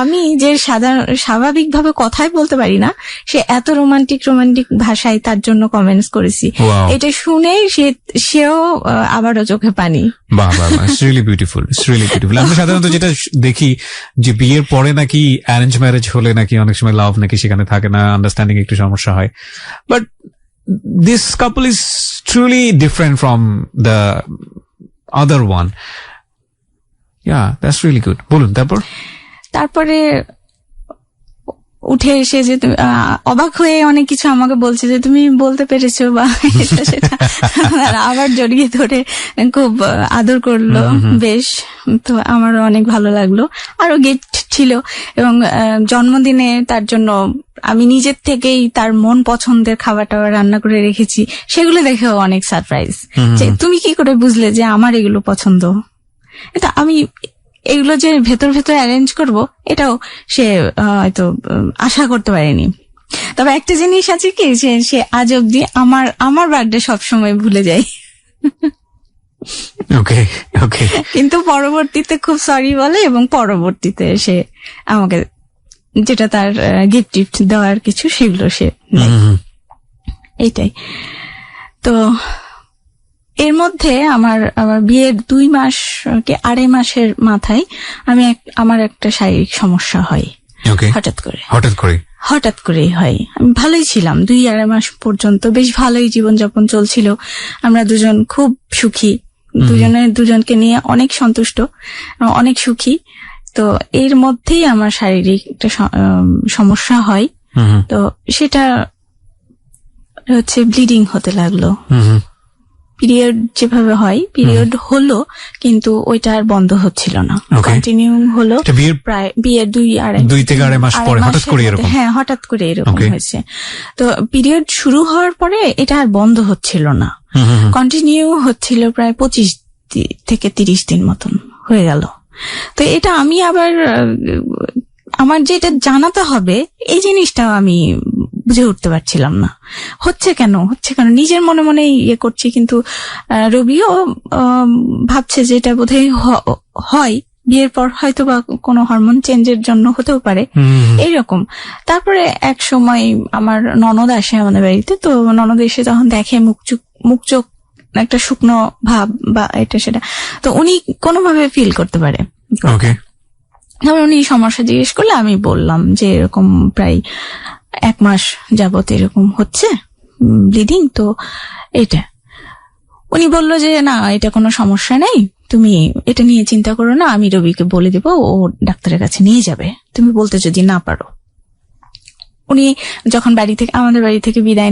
আমি যে স্বাভাবিকভাবে কথাই বলতে পারি না, সে এত রোমান্টিক ভাষায় তার জন্য কমেন্টস করেছি। এটা শুনে সেও আবারও চোখে পানি। আমরা সাধারণত যেটা দেখি যে বিয়ের পরে নাকি অ্যারেঞ্জ ম্যারেজ হলে নাকি অনেক সময় লাভ নাকি সেখানে থাকে না, আন্ডারস্ট্যান্ডিং একটু সমস্যা হয়, but this couple is truly different from the other one. Yeah, that's really good. বলুন তারপরে উঠে এসে যে অবাক হয়ে অনেক কিছু আমাকে বলছে যে তুমি বলতে পেরেছো বা এটা সেটা, আবার জড়িয়ে ধরে খুব আদর করলো বেশ। তো আমারও অনেক ভালো লাগলো। আরো গিফট ছিল, এবং জন্মদিনে তার জন্য আমি নিজের থেকেই তার মন পছন্দের খাবার টাবার রান্না করে রেখেছি, সেগুলো দেখেও অনেক সারপ্রাইজ, যে তুমি কি করে বুঝলে যে আমার এগুলো পছন্দ। এটা আমি এগুলো যে ভেতর অ্যারেঞ্জ করব, এটাও সে হয়তো আশা করতে পারেনি। তবে একটা জিনিস আছে কি, সে আজ অব্দি আমার বার্থডে সবসময় ভুলে যায়। কিন্তু পরবর্তীতে খুব সরি বলে, এবং পরবর্তীতে সে আমাকে যেটা তার গিফট দেওয়ার কিছু সেগুলো সে এইটাই। তো এর মধ্যে আমার বিয়ের 2 মাস কি 2.5 মাসের মাথায় আমার একটা শারীরিক সমস্যা হয়। হঠাৎ করেই হয়। আমি ভালোই ছিলাম, 2-2.5 মাস পর্যন্ত বেশ ভালোই জীবনযাপন চলছিল। আমরা দুজন খুব সুখী, দুজনকে নিয়ে অনেক সন্তুষ্ট, অনেক সুখী। তো এর মধ্যেই আমার শারীরিক একটা সমস্যা হয়। তো সেটা হচ্ছে ব্লিডিং হতে লাগলো। পিরিয়ড যেভাবে হয়, পিরিয়ড হলো, কিন্তু ওইটা আর বন্ধ হচ্ছিল না, কন্টিনিউ হলো প্রায় বিয়ের 2 থেকে 2.5 মাস পরে হঠাৎ করে এরকম হয়েছে। তো পিরিয়ড শুরু হওয়ার পরে এটা আর বন্ধ হচ্ছিল না, কন্টিনিউ হচ্ছিল প্রায় 25 থেকে 30 দিন মতন হয়ে গেল। তো এটা আমি আবার আমার যে এটা জানাতে হবে এই জিনিসটাও আমি বুঝে উঠতে পারছিলাম না, হচ্ছে কেন নিজের মনে মনে ইয়ে করছি। কিন্তু রবিও ভাবছে যে এটা বোধহয় হয় বিয়ের পর, হয়তো বা কোনো হরমোন চেঞ্জের জন্য হতেও পারে এইরকম। তারপরে এক সময় আমার ননদ আসে আমাদের বাড়িতে। তো ননদ এসে তখন দেখে মুখ চোখ একটা শুকনো ভাব বা এটা সেটা, তো উনি কোনোভাবে ফিল করতে পারে। তারপর উনি সমস্যা জিজ্ঞেস করলে আমি বললাম যে এরকম প্রায় 1 মাস যাবত এরকম হচ্ছে ব্লিডিং। তো এটা উনি বললো যে না, এটা কোনো সমস্যা নেই, তুমি এটা নিয়ে চিন্তা করো না, আমি রবিকে বলে দেবো, ও ডাক্তারের কাছে নিয়ে যাবে, তুমি বলতে যদি না পারো। উনি যখন আমাদের বাড়ি থেকে বিদায়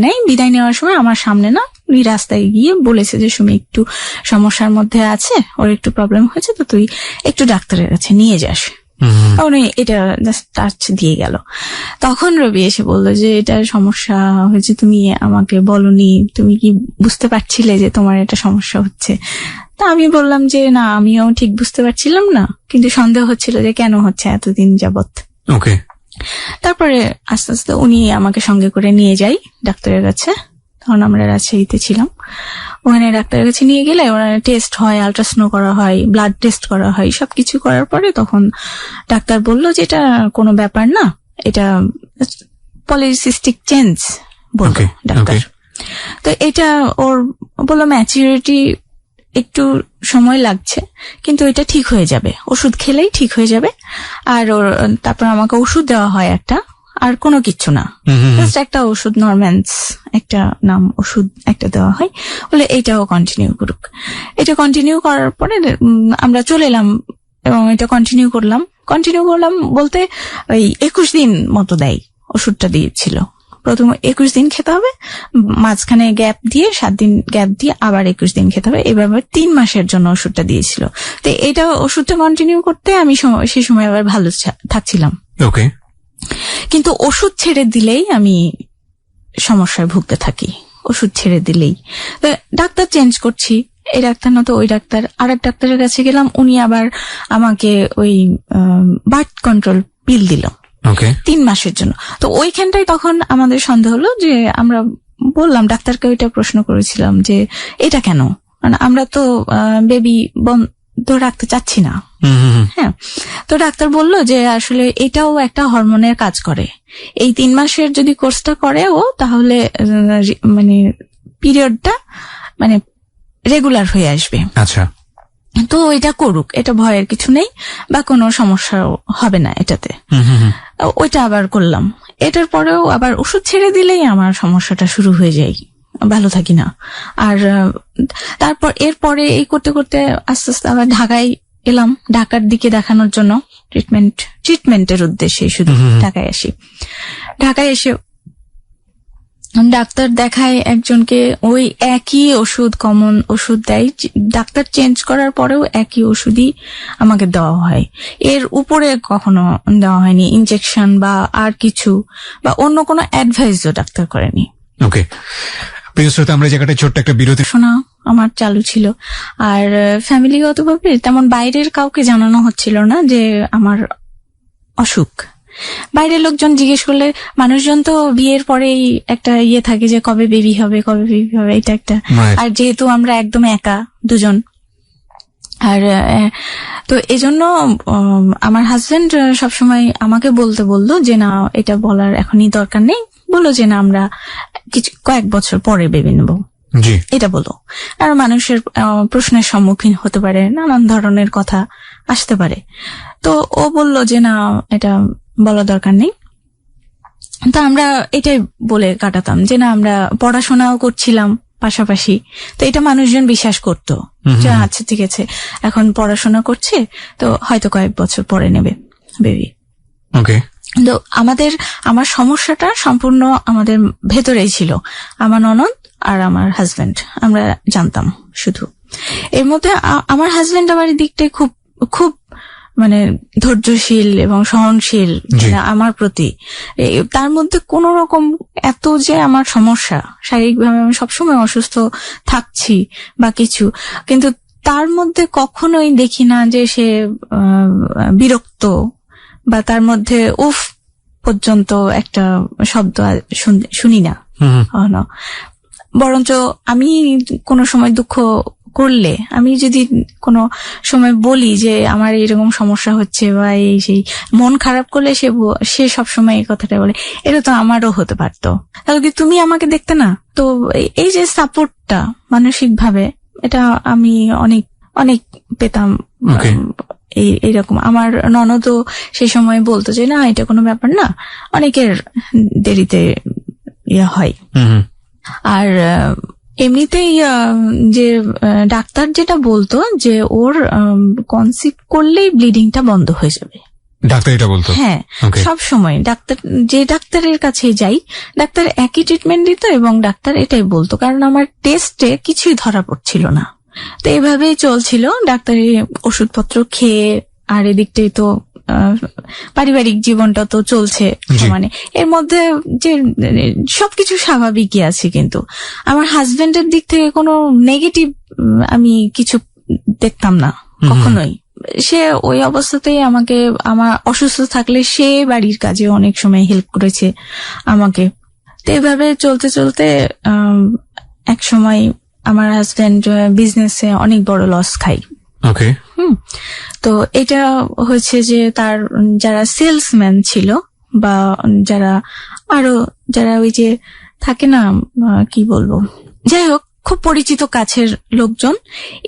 নেওয়ার সময় আমার সামনে না, উনি রাস্তায় গিয়ে বলেছে যে সুমি একটু সমস্যার মধ্যে আছে, ওর একটু প্রবলেম হয়েছে, তো তুই একটু ডাক্তারের কাছে নিয়ে যাস। উনি এটা জাস্ট টাচ দিয়ে গেল। তখন রবি এসে বললো যে এটা সমস্যা হয়েছে, তুমি আমাকে বলনি, তুমি কি বুঝতে পারছিলে যে তোমার এটা সমস্যা হচ্ছে? তা আমি বললাম যে না, আমিও ঠিক বুঝতে পারছিলাম না, কিন্তু সন্দেহ হচ্ছিল যে কেন হচ্ছে এতদিন যাবত। ওকে। তারপরে আস্তে আস্তে উনি আমাকে সঙ্গে করে নিয়ে যাই ডাক্তারের কাছে। তখন আমরা রাজশাহীতে ছিলাম। ওখানে ডাক্তারের কাছে নিয়ে গেলে ওখানে টেস্ট হয়, আল্ট্রাসাউন্ড করা হয়, ব্লাড টেস্ট করা হয়, সবকিছু করার পরে তখন ডাক্তার বলল যে এটা কোনো ব্যাপার না, এটা পলিসিস্টিক চেঞ্জ বলবে ডাক্তার। তো এটা ওর বললো ম্যাচুরিটি একটু সময় লাগছে, কিন্তু এটা ঠিক হয়ে যাবে, ওষুধ খেলেই ঠিক হয়ে যাবে। আর ওর তারপর আমাকে ওষুধ দেওয়া হয় একটা, আর কোনো কিচ্ছু না, জাস্ট একটা ওষুধ, নরম্যান্স একটা নাম ওষুধ একটা দেওয়া হয়, বলে এইটাও কন্টিনিউ করুক। এটা কন্টিনিউ করার পরে আমরা চলে এলাম এবং এটা কন্টিনিউ করলাম বলতে ওই 21 দিন মতো দেয়, ওষুধটা দিয়েছিল। প্রথম 21 দিন খেতে হবে, মাঝখানে গ্যাপ দিয়ে 7 দিন গ্যাপ দিয়ে আবার 21 দিন খেতে হবে, এভাবে 3 মাসের জন্য ওষুধটা দিয়েছিল। তো এটা ওষুধটা কন্টিনিউ করতে আমি সেই সময় আবার ভালো থাকছিলাম। ওকে। কিন্তু ওষুধ ছেড়ে দিলেই আমি সমস্যায় ভুগতে থাকি, ওষুধ ছেড়ে দিলেই। ডাক্তার চেঞ্জ করছি, এই ডাক্তার না তো ওই ডাক্তার, আরেক ডাক্তারের কাছে গেলাম, উনি আবার আমাকে ওই বার্থ কন্ট্রোল পিল দিল 3 মাসের জন্য। তো ওইখানটাই তখন আমাদের সন্দেহ হলো যে আমরা বললাম ডাক্তারকে, ওইটা প্রশ্ন করেছিলাম যে এটা কেন, মানে আমরা তো বেবি বন্ধ রাখতে চাচ্ছি না। হ্যাঁ, তো ডাক্তার বলল যে আসলে এটাও একটা হরমোনের কাজ করে, এই 3 মাসের যদি কোর্সটা করে ও, তাহলে মানে পিরিয়ডটা মানে রেগুলার হয়ে আসবে। আচ্ছা, তো এটা করুক, এটা ভয়ের কিছু নেই বা কোনো সমস্যা হবে না এটাতে। ওইটা আবার করলাম। এটার পরেও আবার ওষুধ ছেড়ে দিলেই আমার সমস্যাটা শুরু হয়ে যায়, ভালো থাকি না। আর তারপর এরপরে এই করতে করতে আস্তে আস্তে আবার ঢাকায় এলাম, ঢাকার দিকে দেখানোর জন্য, ট্রিটমেন্টের উদ্দেশ্যে শুধু ঢাকায় আসি। ঢাকায় এসে ডাক্তার দেখায় একজনকে, ওই একই ওষুধ, কমন ওষুধ দেয়, ডাক্তার চেঞ্জ করার পরেও একই ওষুধই আমাকে দেওয়া হয়, এর উপরে কখনো দেওয়া হয়নি ইনজেকশন বা আর কিছু, বা অন্য কোনো অ্যাডভাইসও ডাক্তার করেনি। ওকে, প্রিয় শ্রোতা, আমরা জায়গাটা ছোট্ট একটা বিরতি শোনা আমার চালু ছিল। আর ফ্যামিলিগতভাবে তেমন বাইরের কাউকে জানানো হচ্ছিল না যে আমার অসুখ। বাইরের লোকজন জিজ্ঞেস করলে, মানুষজন তো বিয়ের পরেই একটা ইয়ে থাকে যে কবে বেবি হবে, এটা একটা। আর যেহেতু আমরা একদম একা দুজন, আর তো এজন্য আমার হাজবেন্ড সবসময় আমাকে বললো যে না, এটা বলার এখনই দরকার নেই, বললো যে না, আমরা কয়েক বছর পরে বেবি নেবো, এটা বলো। আর মানুষের প্রশ্নের সম্মুখীন হতে পারে, নানান ধরনের কথা আসতে পারে। তো ও বললো যে না, এটা বলা দরকার নেই। তো আমরা এটাই বলে কাটাতাম যে না, আমরা পড়াশোনাও করছিলাম পাশাপাশি, তো এটা মানুষজন বিশ্বাস করতো যে আচ্ছা ঠিক আছে, এখন পড়াশোনা করছে, তো হয়তো কয়েক বছর পরে নেবে বেবি। ওকে। তো আমার সমস্যাটা সম্পূর্ণ আমাদের ভেতরেই ছিল, আমার ননদ আর আমার হাজবেন্ড, আমরা জানতাম শুধু। এর মধ্যে আমার হাজবেন্ড আমার দিকটাই খুব খুব মানে ধৈর্যশীল এবং সহনশীল আমার প্রতি। তার মধ্যে কোন রকম এত যে আমার সমস্যা, শারীরিকভাবে আমি সবসময় অসুস্থ থাকছি বা কিছু, কিন্তু তার মধ্যে কখনোই দেখি না যে সে বিরক্ত, বা তার মধ্যে উফ পর্যন্ত একটা শব্দ শুনি না। বরঞ্চ আমি কোনো সময় দুঃখ করলে, আমি যদি কোনো সময় বলি যে আমার এরকম সমস্যা হচ্ছে বা এই সেই, মন খারাপ করলে সে সবসময় এই কথাটা বলে, এটা তো আমারও হতে পারতো, তাহলে কি তুমি আমাকে দেখতে না? তো এই যে সাপোর্টটা মানসিক ভাবে, এটা আমি অনেক অনেক পেতাম। এইরকম আমার ননদও সেই সময় বলতো যে না, এটা কোনো ব্যাপার না, অনেকের দেরিতে ইয়ে হয়। আর এমনিতেই যে ডাক্তার যেটা বলতো যে ওর কনসিভ করলেই ব্লিডিংটা বন্ধ হয়ে যাবে, ডাক্তার এটা বলতো? হ্যাঁ, সব সময় যে ডাক্তারের কাছে যাই ডাক্তার একই ট্রিটমেন্ট দিত এবং ডাক্তার এটাই বলতো, কারণ আমার টেস্টে কিছুই ধরা পড়ছিল না। তো এইভাবেই চলছিল, ডাক্তারি ওষুধপত্র খেয়ে, আর এদিকটাই তো পারিবারিক জীবনটা তো চলছে মানে এর মধ্যে যে সবকিছু স্বাভাবিকই আছে, কিন্তু আমার হাজবেন্ডের দিক থেকে কোনো নেগেটিভ আমি কিছু দেখতাম না কখনোই। সে ওই অবস্থাতেই আমাকে, আমার অসুস্থ থাকলে সে বাড়ির কাজে অনেক সময় হেল্প করেছে আমাকে। তো এভাবে চলতে চলতে এক সময় আমার হাজবেন্ড বিজনেসে অনেক বড় লস খায়। তো এটা হয়েছে যে তার যারা সেলসম্যান ছিল বা যারা ওই যে থাকে না, কি বলবো, যাই হোক, খুব পরিচিত কাছের লোকজন,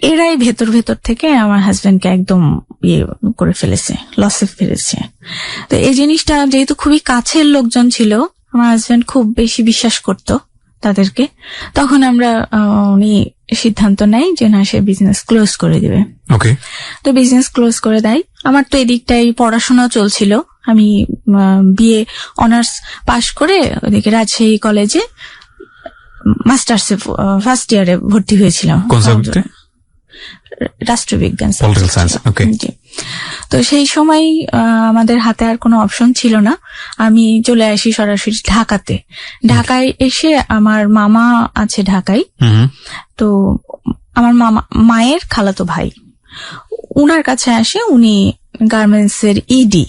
এরাই ভেতর থেকে আমার হাজবেন্ডকে একদম করে ফেলেছে, লসে ফেলেছে। তো এই জিনিসটা যেহেতু খুবই কাছের লোকজন ছিল, আমার হাজবেন্ড খুব বেশি বিশ্বাস করতো তাদেরকে, তখন উনি সিদ্ধান্ত নেয় যে না, সে বিজনেস ক্লোজ করে দিবে। তো বিজনেস ক্লোজ করে দেয়। আমার তো এদিকটাই পড়াশোনা চলছিল, আমি বিএ অনার্স পাশ করে ওদিকে রাজশাহী কলেজে মাস্টার্সে ফার্স্ট ইয়ারে ভর্তি হয়েছিলাম। রাষ্ট্রবিজ্ঞান। তো সেই সময় আমাদের হাতে আর কোনো অপশন ছিল না, আমি চলে আসি সরাসরি ঢাকাতে। ঢাকায় এসে আমার মামা আছে ঢাকায়, তো আমার মায়ের খালাতো ভাই, উনার কাছে আসে, উনি গার্মেন্টস এর ইডি।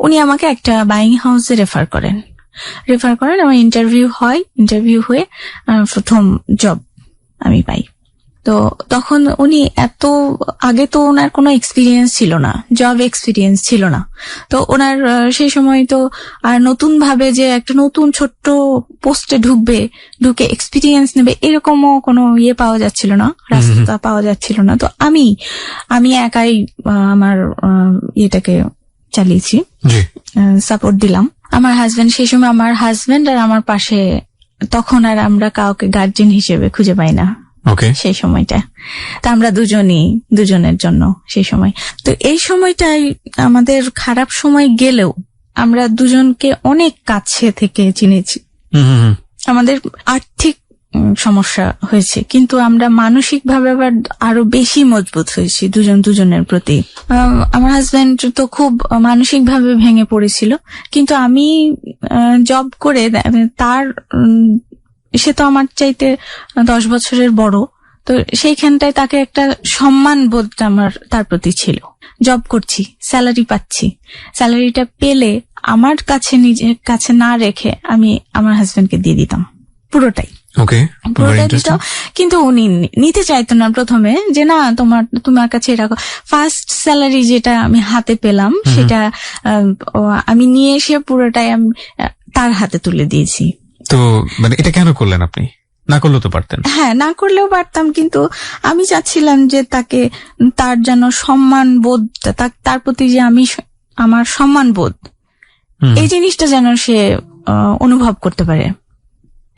উনি আমাকে একটা বাইং হাউসে রেফার করেন। আমার ইন্টারভিউ হয়, ইন্টারভিউ হয়ে প্রথম জব আমি পাই। তো তখন উনি আগে তো ওনার কোনো এক্সপিরিয়েন্স ছিল না, জব এক্সপিরিয়েন্স ছিল না। তো ওনার সেই সময় তো আর নতুন ভাবে যে একটা নতুন ছোট্ট পোস্টে ঢুকে এক্সপিরিয়েন্স নেবে এরকমও কোনো পাওয়া যাচ্ছিল না, রাস্তা পাওয়া যাচ্ছিল না। তো আমি একাই আমার ইয়েটাকে চালিয়েছি, সাপোর্ট দিলাম। আমার হাজবেন্ড সেই সময়, আমার হাজবেন্ড আর আমার পাশে, তখন আর আমরা কাউকে গার্জিয়ান হিসেবে খুঁজে পাই না সেই সময়টা। তা আমরা দুজনের জন্য সেই সময়। তো এই সময়টাই আমাদের খারাপ সময় গেলেও আমরা দুজনকে অনেক কাছে থেকে চিনেছি। আমাদের আর্থিক সমস্যা হয়েছে, কিন্তু আমরা মানসিক ভাবে আবার আরো বেশি মজবুত হয়েছি দুজনের প্রতি। আমার হাজবেন্ড তো খুব মানসিক ভাবে ভেঙে পড়েছিল, কিন্তু আমি জব করে সে তো আমার চাইতে 10 বছরের বড়, তো সেইখানটায় তাকে একটা সম্মান বোধ তার প্রতি ছিল। জব করছি, স্যালারি পাচ্ছি, স্যালারিটা পেলে আমার কাছে নিজের কাছে না রেখে আমি আমার হাজবেন্ডকে দিয়ে দিতাম পুরোটাই। কিন্তু উনি নিতে চাইতো না প্রথমে, যে না তোমার কাছে রাখো। ফার্স্ট স্যালারি যেটা আমি হাতে পেলাম সেটা আমি নিয়ে এসে পুরোটাই আমি তার হাতে তুলে দিয়েছি। তো মানে এটা কেন করলেন আপনি? না করলেও তো পারতেন। হ্যাঁ, না করলেও পারতাম, কিন্তু আমি চাচ্ছিলাম যে তার যেন সম্মান বোধ, তার প্রতি যে আমার সম্মান বোধ, এই জিনিসটা যেন সে অনুভব করতে পারে।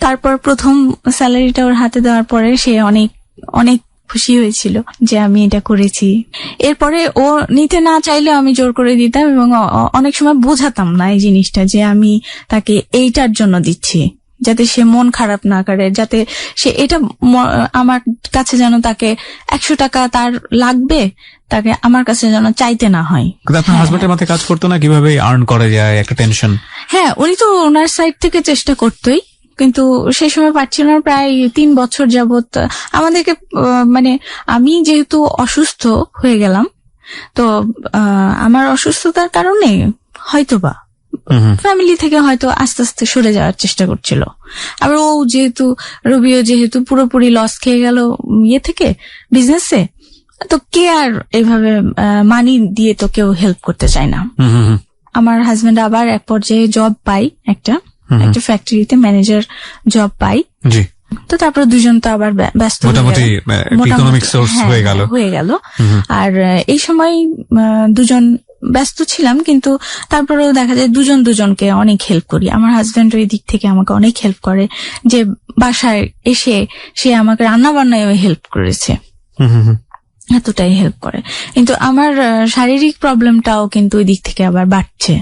তারপর প্রথম স্যালারিটা ওর হাতে দেওয়ার পরে সে অনেক অনেক খুশি হয়েছিল যে আমি এটা করেছি। এরপরে ও নিতে না চাইলেও আমি জোর করে দিতাম, এবং অনেক সময় বোঝাতাম না এই জিনিসটা যে আমি তাকে এইটার জন্য দিচ্ছি, যাতে সে মন খারাপ না করে, যাতে সে এটা আমার কাছে যেন তাকে 100 টাকা তার লাগবে, তাকে আমার কাছে যেন চাইতে না হয়। আপনার হাজবেন্ডের মাথায় কাজ করতো না কিভাবে আর্ন করা যায়, একটা টেনশন? হ্যাঁ, উনি তো ওনার সাইড থেকে চেষ্টা করতোই, কিন্তু সেই সময় পারছিল না। প্রায় 3 বছর যাবত আমাদেরকে, মানে আমি যেহেতু অসুস্থ হয়ে গেলাম, তো আমার অসুস্থতার কারণে হয়তোবা ফ্যামিলি থেকে হয়তো আস্তে আস্তে সরে যাওয়ার চেষ্টা করছিল। আবার রবিও যেহেতু পুরোপুরি লস খেয়ে গেল থেকে বিজনেসে, তো কে আর এভাবে মানি দিয়ে তো কেউ হেল্প করতে চায় না। আমার হাজবেন্ড আবার এক পর্যায়ে জব পাই, একটা ফ্যাক্টরিতে ম্যানেজার জব পাই। তো তারপর দুজন তো আবার ব্যস্ত হয়ে গেল। আর এই সময় দুজন ব্যস্ত ছিলাম, কিন্তু তারপরেও দেখা যায় দুজনকে অনেক হেল্প করি। আমার হাজবেন্ড ওই দিক থেকে আমাকে অনেক হেল্প করে, যে বাসায় এসে সে আমাকে রান্না বান্নায় হেল্প করেছে। এতটাই হেল্প করে। কিন্তু আমার শারীরিক প্রবলেমটাও কিন্তু ওই দিক থেকে আবার বাড়ছে।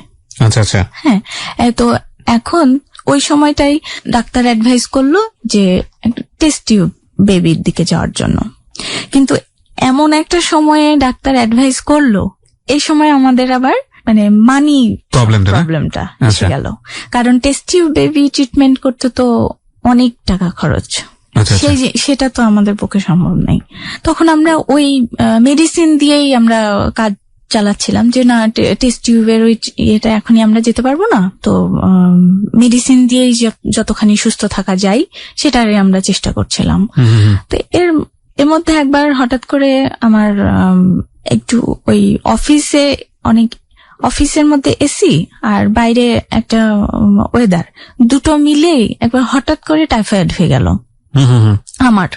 আচ্ছা আচ্ছা। হ্যাঁ, তো এখন ওই সময়টাই ডাক্তার অ্যাডভাইস করলো যে টেস্ট টিউব বেবির দিকে যাওয়ার জন্য। কিন্তু এমন একটা সময়ে ডাক্তার অ্যাডভাইস করলো, এই সময় আমাদের আবার মানে মানি প্রবলেমটা এসে গেল। কারণ টেস্ট টিউব বেবি ট্রিটমেন্ট করতে তো অনেক টাকা খরচ, সেটা তো আমাদের পক্ষে সম্ভব নাই। তখন আমরা ওই মেডিসিন দিয়েই আমরা কাজ চালাচ্ছিলাম যে না, টেস্ট টিউবের ওই এটা এখনই আমরা যেতে পারবো না, তো মেডিসিন দিয়েই যতখানি সুস্থ থাকা যায় সেটারই আমরা চেষ্টা করছিলাম। তো এর মধ্যে একবার হঠাৎ করে আমার একটু ওই অফিসের মধ্যে এসি আর বাইরে একটা ওয়েদার, দুটো মিলেই একবার হঠাৎ করে টাইফয়েড হয়ে গেল আমার।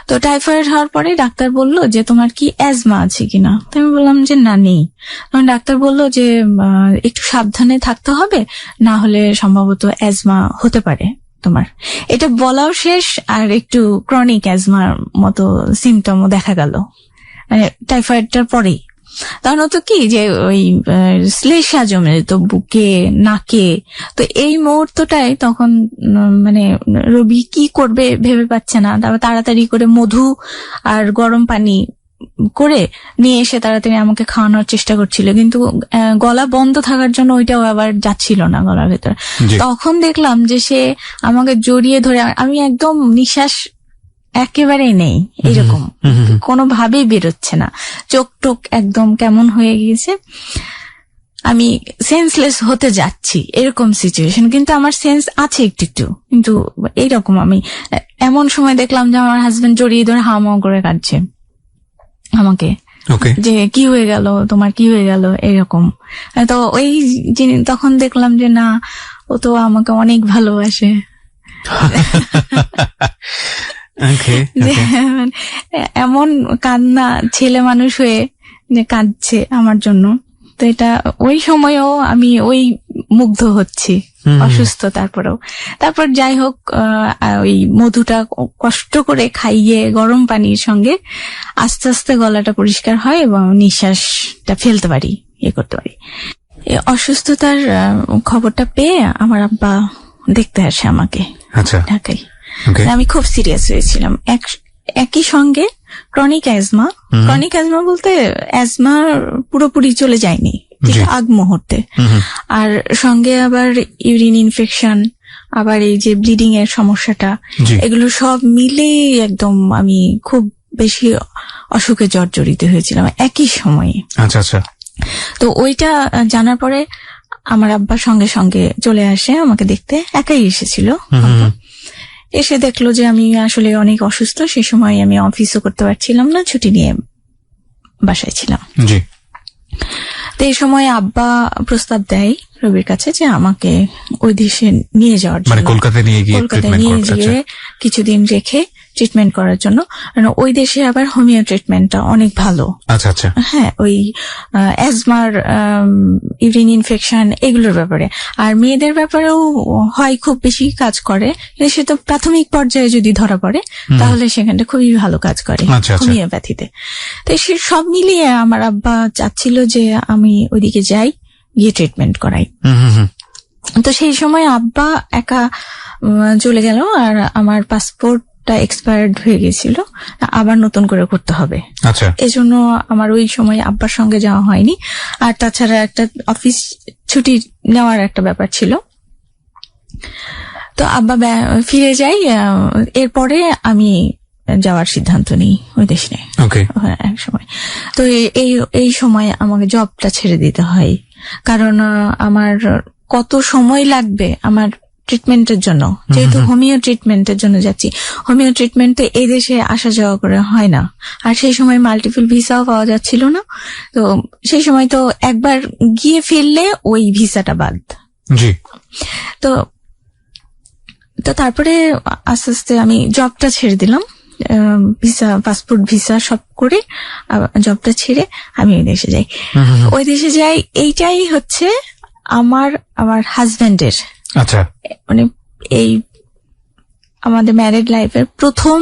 তো টাইফয়েড হওয়ার পরে ডাক্তার বলল যে তোমার কি অ্যাজমা আছে কিনা। তো আমি বললাম যে না, নেই। তখন ডাক্তার বলল যে একটু সাবধানে থাকতে হবে, না হলে সম্ভবত অ্যাজমা হতে পারে তোমার। এটা বলাও শেষ, আর একটু ক্রনিক অ্যাজমার মতো সিমটমও দেখা গেল মানে টাইফয়েডটার পরেই। তখন তো কি যে ওই শ্লেষা জমে যেত বুকে, নাকে। তো এই মুহূর্তটাই তখন মানে রবি কি করবে ভেবে পাচ্ছে না। তারপর তাড়াতাড়ি করে মধু আর গরম পানি করে নিয়ে এসে তাড়াতাড়ি আমাকে খাওয়ানোর চেষ্টা করছিল, কিন্তু গলা বন্ধ থাকার জন্য ওইটাও আবার যাচ্ছিল না গলার ভেতরে। তখন দেখলাম যে সে আমাকে জড়িয়ে ধরে, আমি একদম নিঃশ্বাস একেবারেই নেই, এরকম কোনোভাবেই বেরোচ্ছে না, চোখ টোক একদম কেমন হয়ে গিয়েছে, আমি সেন্সলেস হতে যাচ্ছি এরকম সিচুয়েশন। কিন্তু আমার সেন্স আছে একটু, কিন্তু এইরকম আমি এমন সময় দেখলাম যে আমার হাজবেন্ড জড়িয়ে ধরে হাওয়া করে কাটছে আমাকে, যে কি হয়ে গেল তোমার, কি হয়ে গেল এরকম। তো ওই তখন দেখলাম যে না, ও তো আমাকে অনেক ভালোবাসে। এমন কান্না, ছেলে মানুষ হয়ে যে কাঁদছে আমার জন্য। তো এটা ওই সময়ও আমি ওই মুগ্ধ হচ্ছি, অসুস্থ তারপর যাই হোক ওই মধুটা কষ্ট করে খাইয়ে গরম পানির সঙ্গে আস্তে আস্তে গলাটা পরিষ্কার হয় এবং নিঃশ্বাসটা ফেলতে পারি, করতে পারি। অসুস্থতার খবরটা পেয়ে আমার আব্বা দেখতে আসে আমাকে ঢাকায়। আমি খুব সিরিয়াস হয়েছিলাম। একই সঙ্গে ক্রনিক অ্যাজমা বলতে অ্যাজমা পুরোপুরি চলে যায়নি আগ মুহূর্তে, আর সঙ্গে আবার ইউরিন ইনফেকশন, আবার এই যে ব্লিডিং এর সমস্যাটা, এগুলো সব মিলে একদম আমি খুব বেশি অসুখে জর্জরিত হয়েছিলাম একই সময়ে। আচ্ছা আচ্ছা। তো ওইটা জানার পরে আমার আব্বা সঙ্গে সঙ্গে চলে আসে আমাকে দেখতে, একাই এসেছিল। এসে দেখলো যে আমি আসলে অনেক অসুস্থ। সে সময় আমি অফিসও করতে পারছিলাম না, ছুটি নিয়ে বাসায় ছিলাম। তো এই সময় আব্বা প্রস্তাব দেয় রবির কাছে যে আমাকে ওই দেশে নিয়ে যাওয়ার জন্য, কলকাতায় নিয়ে গিয়ে কিছুদিন রেখে ট্রিটমেন্ট করার জন্য। ওই দেশে আবার হোমিও ট্রিটমেন্টটা অনেক ভালো। আচ্ছা আচ্ছা। হ্যাঁ, ওই অ্যাজমার, ইউরিন ইনফেকশন এগুলোর ব্যাপারে, আর মেয়েদের ব্যাপারেও হয় খুব বেশি কাজ করে। সে তো প্রাথমিক পর্যায়ে যদি ধরা পড়ে তাহলে সেখানটা খুবই ভালো কাজ করে হোমিওপ্যাথিতে। তো সে সব মিলিয়ে আমার আব্বা চাচ্ছিল যে আমি ওইদিকে যাই, গিয়ে ট্রিটমেন্ট করাই। তো সেই সময় আব্বা একা চলে গেল, আর আমার পাসপোর্টটা এক্সপায়ার্ড হয়ে গেছিল, আবার নতুন করে করতে হবে। এজন্য আমার ওই সময় আব্বার সঙ্গে যাওয়া হয়নি। আর তাছাড়া একটা অফিস ছুটি নেওয়ার একটা ব্যাপার ছিল। তো আব্বা ফিরে যাই, এরপরে আমি যাওয়ার সিদ্ধান্ত নিই ওই দেশে এক সময়। তো এই সময় আমাকে জবটা ছেড়ে দিতে হয়, কারণ আমার কত সময় লাগবে আমার ট্রিটমেন্টের জন্য, যেহেতু হোমিও ট্রিটমেন্টের জন্য যাচ্ছি। হোমিও ট্রিটমেন্ট তো এই দেশে আসা যাওয়া করে হয় না, আর সেই সময় মাল্টিপল ভিসাও পাওয়া যাচ্ছিল না। তো সেই সময় তো একবার গিয়ে ফিরলে ওই ভিসাটা বাদ। তো তারপরে আস্তে আস্তে আমি জবটা ছেড়ে দিলাম, ভিসা, পাসপোর্ট, ভিসা সব করে জবটা ছেড়ে আমি ওই দেশে যাই। ওই দেশে যাই, এইটাই হচ্ছে আমার হাজবেন্ডের, আচ্ছা, মানে এই আমাদের ম্যারিড লাইফের প্রথম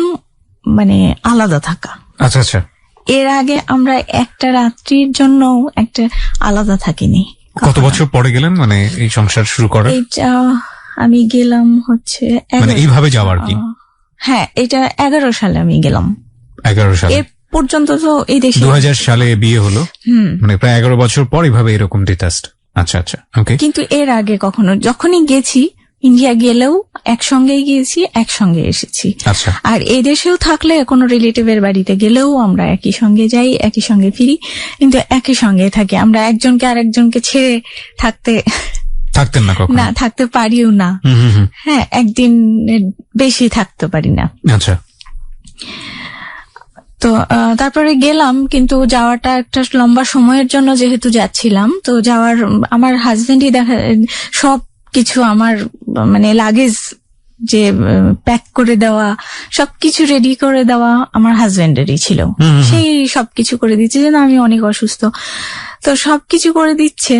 মানে আলাদা থাকা। আচ্ছা আচ্ছা। এর আগে আমরা একটা রাত্রির জন্য একটা আলাদা থাকিনি। কত বছর পরে গেলেন মানে এই সংসার শুরু করার? এটা আমি গেলাম হচ্ছে মানে এইভাবে যাওয়ার কি? হ্যাঁ, এটা 11 সালে আমি গেলাম। 11 সালে? এর পর্যন্ত তো এই দেশে 2000 সালে বিয়ে হলো, মানে প্রায় 11 বছর পর এইভাবে এরকম ডিটাচড। আচ্ছা আচ্ছা, ওকে। কিন্তু এর আগে কখনো যখনই গেছি, ইন্ডিয়া গেলেও একসঙ্গেই গিয়েছি, একসঙ্গে এসেছি। আচ্ছা। আর এই দেশেও থাকলে কোনো রিলেটিভের বাড়িতে গেলেও আমরা একই সঙ্গে যাই, একই সঙ্গে ফিরি, কিন্তু একই সঙ্গে থাকি। আমরা একজনকে আরেকজনকে ছেড়ে থাকতেন না কখনো? না, থাকতে পারিও না। হ্যাঁ, একদিন বেশি থাকতে পারি না। আচ্ছা। তো তারপরে গেলাম, কিন্তু যাওয়াটা একটা লম্বা সময়ের জন্য যেহেতু যাচ্ছিলাম, তো যাওয়ার আমার হাজবেন্ডই সব কিছু আমার মানে লাগেজ যে প্যাক করে দেওয়া, সবকিছু রেডি করে দেওয়া আমার হাজবেন্ডেরই ছিল। সেই সবকিছু করে দিচ্ছে, যেন আমি অনেক অসুস্থ, তো সবকিছু করে দিচ্ছে।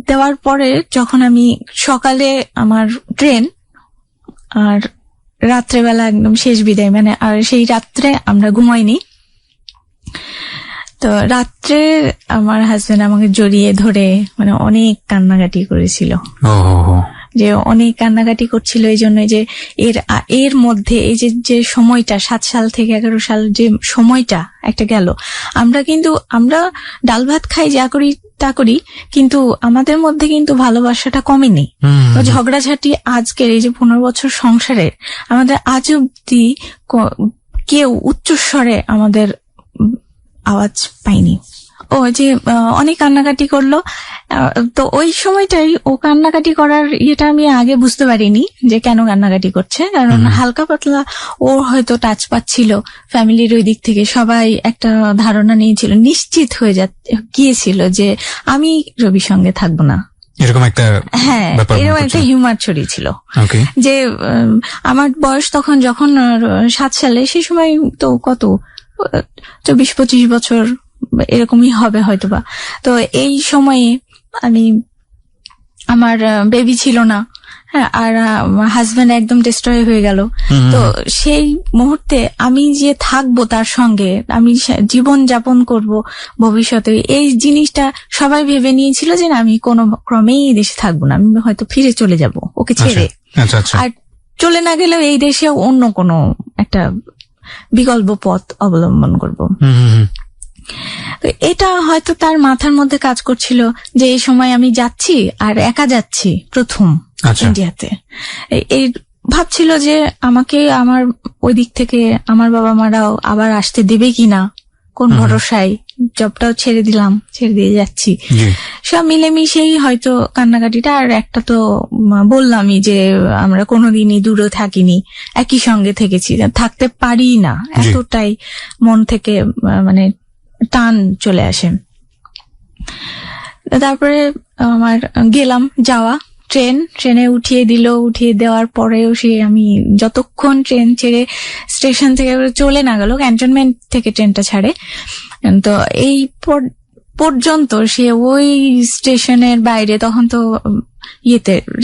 দেওয়ার পরে যখন আমি সকালে আমার ট্রেন, আর রাত্রেবেলা একদম শেষ বিদায়, মানে আর সেই রাত্রে আমরা ঘুমাইনি। তো রাত্রে আমার হাজবেন্ড আমাকে জড়িয়ে ধরে মানে অনেক কান্নাকাটি করেছিল, যে অনেক কান্নাকাটি করছিল এই জন্য যে এর মধ্যে এই যে সময়টা 7 সাল থেকে 11 সাল যে সময়টা একটা গেল, আমরা ডাল ভাত খাই, যা করি তা করি, কিন্তু আমাদের মধ্যে কিন্তু ভালোবাসাটা কমেনি। ঝগড়াঝাটি আজকের এই যে 15 বছর সংসারের, আমাদের আজ অব্দি কেউ উচ্চস্বরে আমাদের আওয়াজ পাইনি। ও যে অনেক কান্নাকাটি করলো, তো ওই সময়টাই ও কান্নাকাটি করার ইয়েটা আমি আগে বুঝতে পারিনি যে কেন কান্নাকাটি করছে, কারণ হালকা পাতলা ও হয়তো টাচ পাচ্ছিল ফ্যামিলির ওই দিক থেকে, সবাই একটা ধারণা নিয়েছিল, নিশ্চিত হয়ে গিয়েছিল যে আমি রবির সঙ্গে থাকবো না, এরকম একটা, হ্যাঁ এরকম একটা হিউমার ছড়িয়েছিল। যে আমার বয়স তখন যখন 7 সালে, সেই সময় তো কত 24-25 বছর এরকমই হবে হয়তোবা। তো এই সময়ে আমার বেবি ছিল না, হ্যাঁ, আর হাজবেন্ড একদম ডিস্ট্রয় হয়ে গেল। তো সেই মুহূর্তে আমি যে থাকবো তার সঙ্গে, আমি জীবন যাপন করব ভবিষ্যতে, এই জিনিসটা সবাই ভেবে নিয়েছিল যে না, আমি কোনো ক্রমেই এই দেশে থাকবো না, আমি হয়তো ফিরে চলে যাব ওকে ছেড়ে। আর চলে না গেলেও এই দেশে অন্য কোনো একটা বিকল্প পথ অবলম্বন করব। তো এটা হয়তো তার মাথার মধ্যে কাজ করছিল যে এই সময় আমি যাচ্ছি, আর একা যাচ্ছি প্রথম ইন্ডিয়াতে। এই ভাবছিল যে আমাকে আমার ওই দিক থেকে আমার বাবা মারাও আবার আসতে দেবে কিনা, কোন ভরসায়, জবটাও ছেড়ে দিয়ে যাচ্ছি। সব মিলেমিশেই হয়তো কান্নাকাটিটা। আর একটা তো বললামই যে আমরা কোনোদিনই দূরে থাকিনি, একই সঙ্গে থেকেছি, থাকতে পারি না, এতটাই মন থেকে মানে টান চলে আসে। তারপরে আমার ট্রেনে উঠিয়ে দেওয়ার পরেও আমি যতক্ষণ ট্রেন ছেড়ে স্টেশন থেকে চলে না গেল, ক্যান্টনমেন্ট থেকে ট্রেনটা ছাড়ে, তো এই পর্যন্ত সে ওই স্টেশনের বাইরে, তখন তো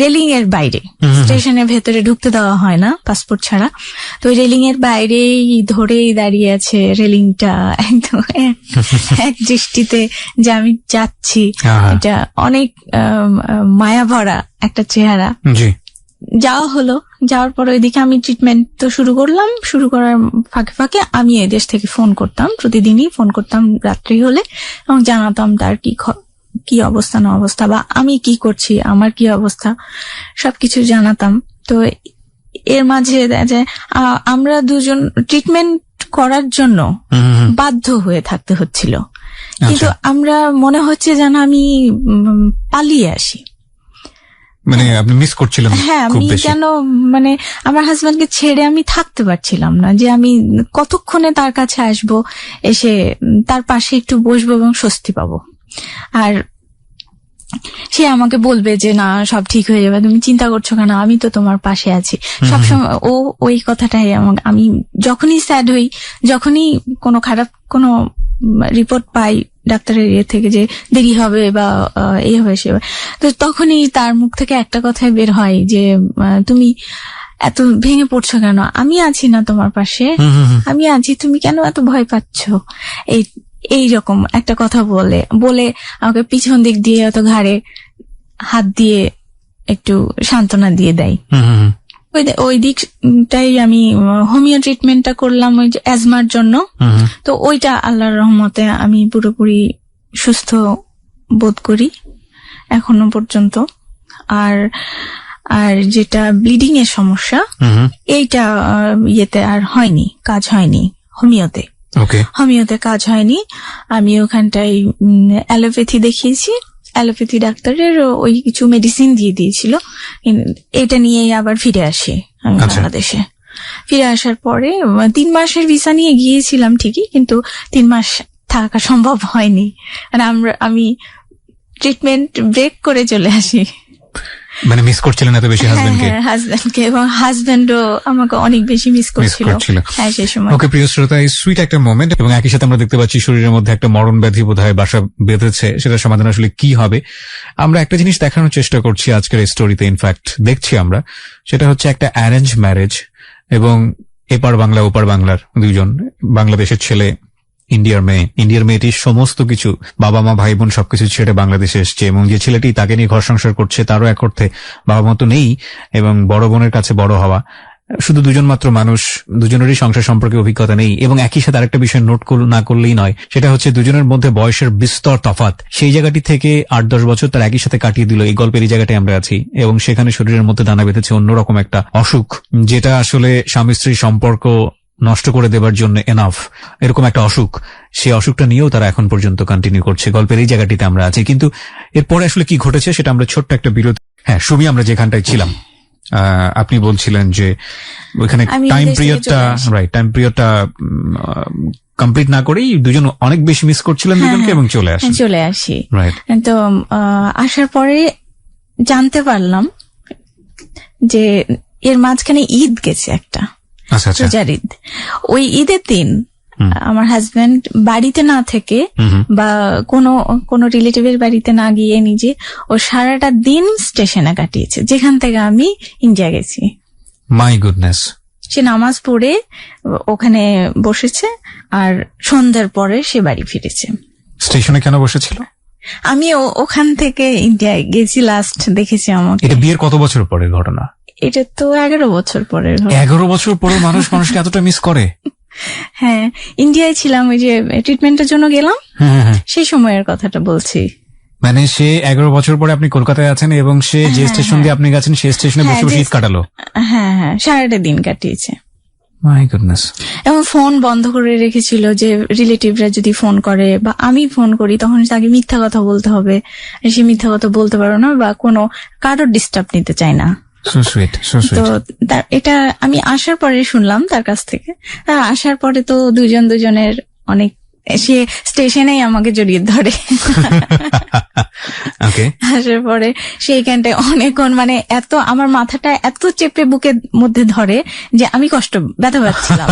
রেলিং এর বাইরে, স্টেশনের ভেতরে ঢুকতে দেওয়া হয় না পাসপোর্ট ছাড়া, তো ওই রেলিং এর বাইরেই ধরেই দাঁড়িয়ে আছে রেলিংটা, একদম এক দৃষ্টিতে যে আমি যাচ্ছি। এটা অনেক মায়া ভরা একটা চেহারা। যাওয়ার পর ওইদিকে আমি ট্রিটমেন্ট তো শুরু করার ফাঁকে ফাঁকে আমি এই দেশ থেকে ফোন করতাম, প্রতিদিনই ফোন করতাম রাত্রি হলে, এবং জানাতাম তার কি অবস্থা না অবস্থা, বা আমি কি করছি, আমার কি অবস্থা, সবকিছু জানাতাম। তো এর মাঝে আমরা দুজন ট্রিটমেন্ট করার জন্য বাধ্য হয়ে থাকতে হচ্ছিল, কিন্তু আমরা মনে হচ্ছে যেন আমি পালিয়ে আসি, মানে আপনি মিস করছিলেন। হ্যাঁ, আমি কেন মানে আমার হাজবেন্ডকে ছেড়ে আমি থাকতে পারছিলাম না, যে আমি কতক্ষণে তার কাছে আসবো, এসে তার পাশে একটু বসবো এবং স্বস্তি পাবো, আর সে আমাকে বলবে যে না, সব ঠিক হয়ে যাবে, তুমি চিন্তা করছো কেন, আমি তো তোমার পাশে আছি সবসময়। ওই কথাটাই আমি যখনই স্যাড হই, যখনই কোনো খারাপ কোনো রিপোর্ট পাই ডাক্তারের ইয়ে থেকে যে দেরি হবে বা এই হবে সে, তো তখনই তার মুখ থেকে একটা কথাই বের হয় যে তুমি এত ভেঙে পড়ছো কেন, আমি আছি না তোমার পাশে, আমি আছি, তুমি কেন এত ভয় পাচ্ছ, এইরকম একটা কথা বলে আমাকে পিছন দিক দিয়ে অত ঘাড়ে হাত দিয়ে একটু সান্ত্বনা দিয়ে দেয়। ওই দিকটাই আমি হোমিও ট্রিটমেন্টটা করলাম ওই অ্যাজমার জন্য। তো ওইটা আল্লাহর রহমতে আমি পুরোপুরি সুস্থ বোধ করি এখনো পর্যন্ত। আর যেটা ব্লিডিং এর সমস্যা, এইটা ইয়েতে আর হয়নি, কাজ হয়নি হোমিওতে। হোমিওতে কাজ হয়নি। আমি ওখানটায় অ্যালোপ্যাথি দেখিয়েছি, অ্যালোপ্যাথি ডাক্তারের ওই কিছু মেডিসিন দিয়ে দিয়েছিল। এটা নিয়েই আবার ফিরে আসি আমি বাংলাদেশে। ফিরে আসার পরে 3 মাসের ভিসা নিয়ে গিয়েছিলাম ঠিকই, কিন্তু 3 মাস থাকা সম্ভব হয়নি। আমি ট্রিটমেন্ট ব্রেক করে চলে আসি। মানে মিস করছিলেন এত বেশি হাজবেন্ডকে? হ্যাঁ, হাজবেন্ডকে, এবং হাজবেন্ডও আমাকে অনেক বেশি মিস করছিল হ্যাঁ সেই সময়। ওকে প্রিয় শ্রোতা, এই সুইট একটা মোমেন্ট, এবং একই সাথে আমরা দেখতে পাচ্ছি শরীরের মধ্যে একটা মরণ ব্যাধি বোধহয় বাসা বেঁধেছে। সেটার সমাধান আসলে কি হবে, আমরা একটা জিনিস দেখানোর চেষ্টা করছি আজকের এই স্টোরিতে। ইনফ্যাক্ট দেখছি আমরা, সেটা হচ্ছে একটা অ্যারেঞ্জ ম্যারেজ, এবং এপার বাংলা ওপার বাংলার দুইজন, বাংলাদেশের ছেলে, ইন্ডিয়ার মেয়েটির সমস্ত কিছু, বাবা মা ভাই বোন সবকিছু ছেড়ে বাংলাদেশে এসছে, এবং যে ছেলেটি তাকে নিয়ে ঘর সংসার করছে তারও এক অর্থে বাবা মা তো নেই, এবং বড় বোনের কাছে বড় হওয়া, শুধু দুজন মাত্র মানুষ, দুজনেরই সংসার সম্পর্কে অভিজ্ঞতা নেই। এবং একই সাথে আরেকটা বিষয় নোট না করলেই নয়, সেটা হচ্ছে দুজনের মধ্যে বয়সের বিস্তর তফাৎ। সেই জায়গাটি থেকে 8-10 বছর তার একই সাথে কাটিয়ে দিল। এই গল্পের এই জায়গাটায় আমরা আছি, এবং সেখানে শরীরের মধ্যে দানা বেঁধেছে অন্যরকম একটা অসুখ, যেটা আসলে স্বামী স্ত্রীর সম্পর্ক নষ্ট করে দেবার জন্য এনাফ, এরকম একটা অসুখ। সেই অসুখটা নিয়েও তারা এখন পর্যন্ত কন্টিনিউ করছে। গল্পের এই জায়গাটিতে আমরা আছি, কিন্তু এরপরে আসলে কি ঘটেছে সেটা আমরা ছোট্ট একটা বিরতি। হ্যাঁ সুমি, আমরা যেখানটায় ছিলাম, আপনি বলছিলেন যে ওইখানে টাইম পিরিয়ডটা কমপ্লিট না করেই দুজন অনেক বেশি মিস করছিলেন দুজনকে, এবং চলে আসি। তো আসার পরে জানতে পারলাম যে এর মাঝখানে ঈদ গেছে একটা, রোজার ঈদ। ওই ঈদের দিন আমার হাজবেন্ড বাড়িতে না থেকে বা কোনো রিলেটিভের বাড়িতে না গিয়ে নিজে ও সারাটা দিন স্টেশনে কাটিয়েছে, যেখান থেকে আমি ইন্ডিয়া গেছি। My goodness. সে নামাজ পড়ে ওখানে বসেছে, আর সন্ধ্যার পরে সে বাড়ি ফিরেছে। স্টেশনে কেন বসেছিল? আমি ওখান থেকে ইন্ডিয়ায় গেছি লাস্ট, দেখেছি আমাকে। এটা বিয়ের কত বছর পরের ঘটনা? এটা তো 11 বছর পরের। 11 বছর পরে মানুষকে এতটা মিস করে? হ্যাঁ, ইন্ডিয়ায় ছিলাম, ওই যে ট্রিটমেন্টের জন্য গেলাম, সেই সময়ের কথাটা বলছি। মানে সে 11 বছর পরে আপনি কলকাতায় আছেন, এবং সে যে স্টেশন দিয়ে আপনি গেছেন সেই স্টেশনে বসে বসে ঈদ কাটালো? হ্যাঁ, সারাটা দিন কাটিয়েছে। My goodness. এবং ফোন বন্ধ করে রেখেছিল, যে রিলেটিভরা যদি ফোন করে বা আমি ফোন করি তখন তাকে মিথ্যা কথা বলতে হবে, সে মিথ্যা কথা বলতে পারো না, বা কোনো কারোর ডিস্টার্ব নিতে চায় না। তো এটা আমি আসার পরে শুনলাম তার কাছ থেকে। আসার পরে তো দুজনের অনেক, সে স্টেশনেই আমাকে জড়িয়ে ধরে। আসার পরে সেইখানটায় অনেকক্ষণ, মানে এত আমার মাথাটা এত চেপে বুকের মধ্যে ধরে যে আমি ব্যথা পাচ্ছিলাম।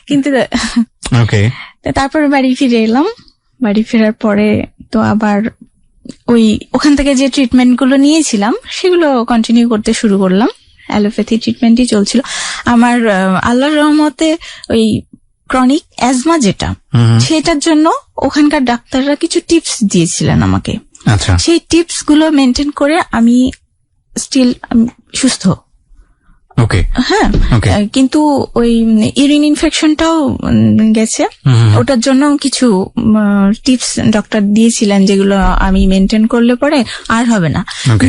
কিন্তু তারপরে বাড়ি ফিরে এলাম। বাড়ি ফেরার পরে তো আবার ওখান থেকে যে ট্রিটমেন্ট গুলো নিয়েছিলাম সেগুলো কন্টিনিউ করতে শুরু করলাম। অ্যালোপ্যাথি ট্রিটমেন্টই চলছিল আমার। আল্লাহর রহমতে ওই ক্রনিক অ্যাজমা যেটা, সেটার জন্য ওখানকার ডাক্তাররা কিছু টিপস দিয়েছিলেন আমাকে। সেই টিপস গুলো মেনটেন করে আমি স্টিল সুস্থ। হ্যাঁ, কিন্তু ওই ইউরিন ইনফেকশনটাও গেছে, ওটার জন্য কিছু টিপস ডক্টর দিয়েছিলেন, যেগুলো আমি মেনটেন করলে পরে আর হবে না।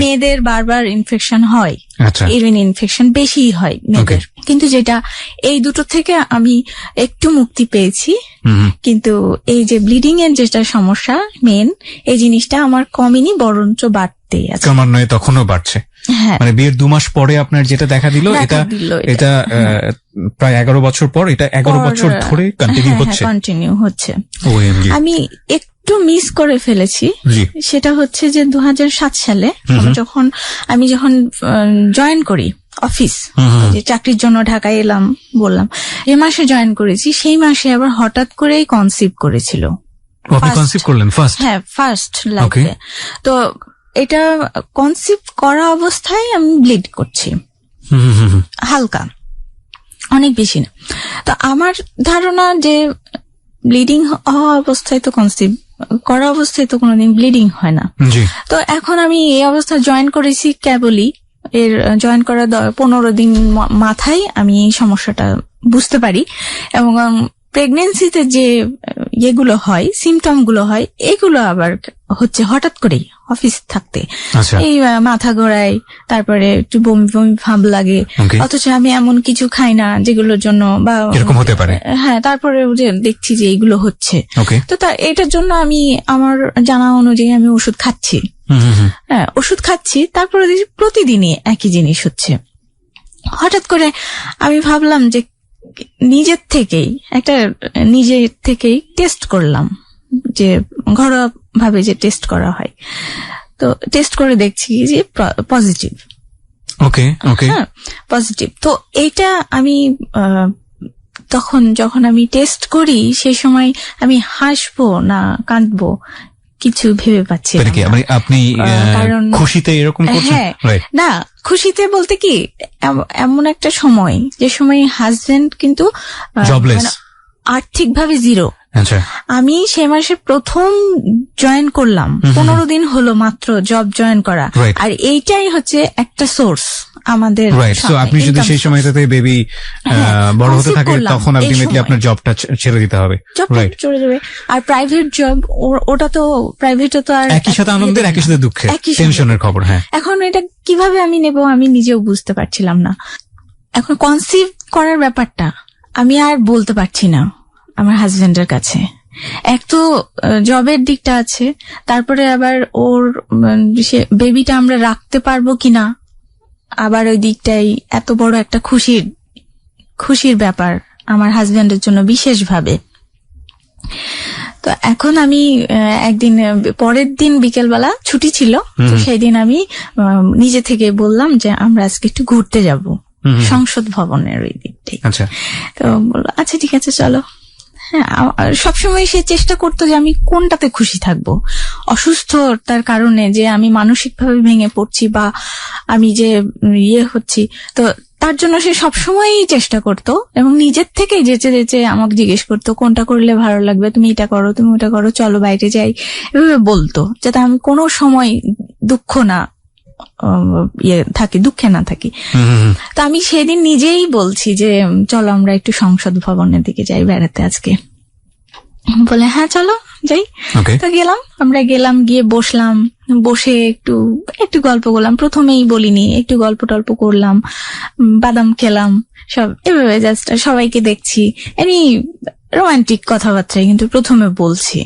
মেয়েদের বারবার ইনফেকশন হয়, ইউরিন ইনফেকশন বেশি হয় মেয়েদের, কিন্তু যেটা এই দুটো থেকে আমি একটু মুক্তি পেয়েছি। কিন্তু এই যে ব্লিডিং এর যেটা সমস্যা মেন, এই জিনিসটা আমার কমেনি, বরঞ্চ বাড়তে আছে। ক্রমান্বয়ে তখনও বাড়ছে। মানে বিয়ের 2 মাস পরে আপনার যেটা দেখা দিল, এটা প্রায় 11 বছর পর, এটা 11 বছর ধরে কন্টিনিউ হচ্ছে। আমি একটু মিস করে ফেলেছি, সেটা হচ্ছে যে 2007 সালে আমি যখন জয়েন করি অফিস, যে চাকরির জন্য ঢাকায় এলাম বললাম, যে মাসে জয়েন করেছি, সেই মাসে আবার হঠাৎ করেই কনসিভ করেছিল। ফার্স্ট লাইফে। তো এটা কনসিভ করা অবস্থায় আমি ব্লিড করছি, হালকা, অনেক বেশি না। তো আমার ধারণা যে ব্লিডিং হওয়া অবস্থায় তো কনসিভ করা অবস্থায় তো কোনোদিন ব্লিডিং হয় না। তো এখন আমি এই অবস্থা জয়েন করেছি কেবলই, এর জয়েন করার 15 দিন মাথায় আমি এই সমস্যাটা বুঝতে পারি। এবং প্রেগনেন্সিতে যে এগুলো হয়, সিমটম গুলো হয়, এগুলো আবার হচ্ছে হঠাৎ করেই অফিস থাকতে, এই মাথা ঘোরায়, তারপরে একটু বমি বমি ভাব লাগে, অথচ আমি এমন কিছু খাই না যেগুলোর জন্য বা এরকম হতে পারে। হ্যাঁ, তারপরে দেখছি যে এইগুলো হচ্ছে। তো এটার জন্য আমি আমার জানা অনুযায়ী আমি ওষুধ খাচ্ছি। হ্যাঁ, ওষুধ খাচ্ছি, তারপরে প্রতিদিনই একই জিনিস হচ্ছে। হঠাৎ করে আমি ভাবলাম যে নিজের থেকেই টেস্ট করলাম, যে ঘরোয়া ভাবে যে টেস্ট করা হয়। তো টেস্ট করে দেখছি যে পজিটিভ। হ্যাঁ, পজিটিভ। তো এটা আমি যখন আমি টেস্ট করি সেই সময় আমি হাসবো না কাঁদবো কিছু ভেবে পাচ্ছি না। আপনি কারণ খুশিতে এরকম করছেন? না, খুশিতে বলতে কি, এমন একটা সময় যে সময় হাজবেন্ড কিন্তু জবলেস, আর্থিকভাবে জিরো। আমি সে মাসে প্রথম জয়েন করলাম, 15 দিন হলো মাত্র জব জয়েন করা, আর এইটাই হচ্ছে একটা সোর্স আমাদের। আপনি যদি সেই সময়টাতে বেবি বড় হতে থাকে তখন আলটিমেটলি আপনার জবটা ছেড়ে দিতে হবে। চলে যাবে। আর প্রাইভেট জব, ওটা তো প্রাইভেটে তো আর একই সাথে আনন্দের একই সাথে দুঃখের টেনশনের খবর। হ্যাঁ, এখন এটা কিভাবে আমি নেব আমি নিজেও বুঝতে পারছিলাম না। এখন কনসিভ করার ব্যাপারটা আমি আর বলতে পারছি না আমার হাজবেন্ডের কাছে। এক তো জবের দিকটা আছে, তারপরে আবার ওর বেবিটা আমরা রাখতে পারবো কিনা, আবার ওই দিকটাই এত বড় একটা খুশির ব্যাপার আমার হাজবেন্ডের জন্য বিশেষভাবে। তো এখন আমি একদিন পরের দিন বিকেলবেলা ছুটি ছিল, তো সেই দিন আমি নিজে থেকে বললাম যে আমরা আজকে একটু ঘুরতে যাব সংসদ ভবনের ওই দিকটাই। তো বললো আচ্ছা ঠিক আছে চলো। হ্যাঁ, সবসময় সে চেষ্টা করতো যে আমি কোনটাতে খুশি থাকবো, অসুস্থতার কারণে যে আমি মানসিকভাবে ভেঙে পড়ছি বা আমি যে হচ্ছি, তো তার জন্য সে সবসময়ই চেষ্টা করতো এবং নিজের থেকেই যেচে যেচে আমাকে জিজ্ঞেস করতো কোনটা করলে ভালো লাগবে, তুমি এটা করো, তুমি ওটা করো, চলো বাইরে যাই, এভাবে বলতো, যাতে আমি কোনো সময় দুঃখে না থাকি। তো আমি সেদিন নিজেই বলছি যে চলো আমরা একটু সংসদ ভবনের দিকে যাই বেড়াতে আজকে, বলে হ্যাঁ চলো যাই। তো আমরা গেলাম, গিয়ে বসলাম, বসে একটু গল্প করলাম। প্রথমেই বলিনি, একটু গল্প টল্প করলাম, বাদাম খেলাম, সব এভাবে জাস্ট সবাইকে দেখছি, এমনি রোমান্টিক কথাবার্তায় কিন্তু প্রথমে বলছি।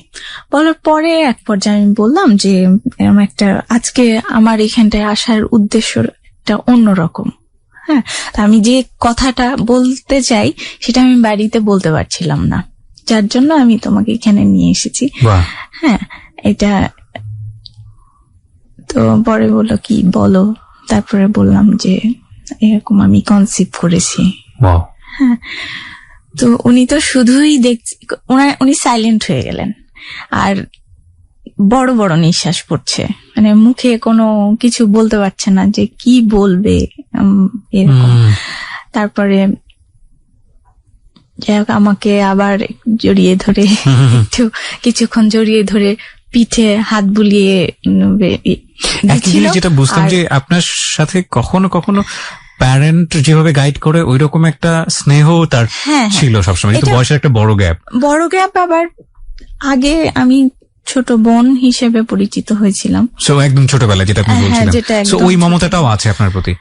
বলার পরে এক পর্যায়ে আমি বললাম যে এরকম একটা আজকে আমার এখানটায় আসার উদ্দেশ্যটা অন্যরকম। হ্যাঁ, তা আমি যে কথাটা বলতে চাই সেটা আমি বাড়িতে বলতে পারছিলাম না, যার জন্য আমি তোমাকে এখানে নিয়ে এসেছি। হ্যাঁ, এটা তো পরে বললো কি বলো, তারপরে বললাম যে এরকম আমি কনসিভ করেছি। হ্যাঁ, তো উনি তো শুধুই উনি সাইলেন্ট হয়ে গেলেন, আর বড় বড় নিঃশ্বাস পড়ছে, মানে মুখে কোনো কিছু বলতে পারছে না যে কি বলবে এরকম। তারপরে যাই হোক আমাকে আবার জড়িয়ে ধরে কিছুক্ষণ জড়িয়ে ধরে পিঠে হাত বুলিয়ে যেটা বুঝতাম যে আপনার সাথে কখনো কখনো প্যারেন্ট যেভাবে গাইড করে ওই রকম একটা স্নেহ তার ছিল সবসময়, কিন্তু বয়সের একটা বড় গ্যাপ। আবার আগে আমি ছোট বোন হিসেবে পরিচিত হয়েছিলাম, সো একদম ছোটবেলায় যেটা আপনি বলছিলেন, সো ওই মমতাটাও আছে আপনার প্রতি?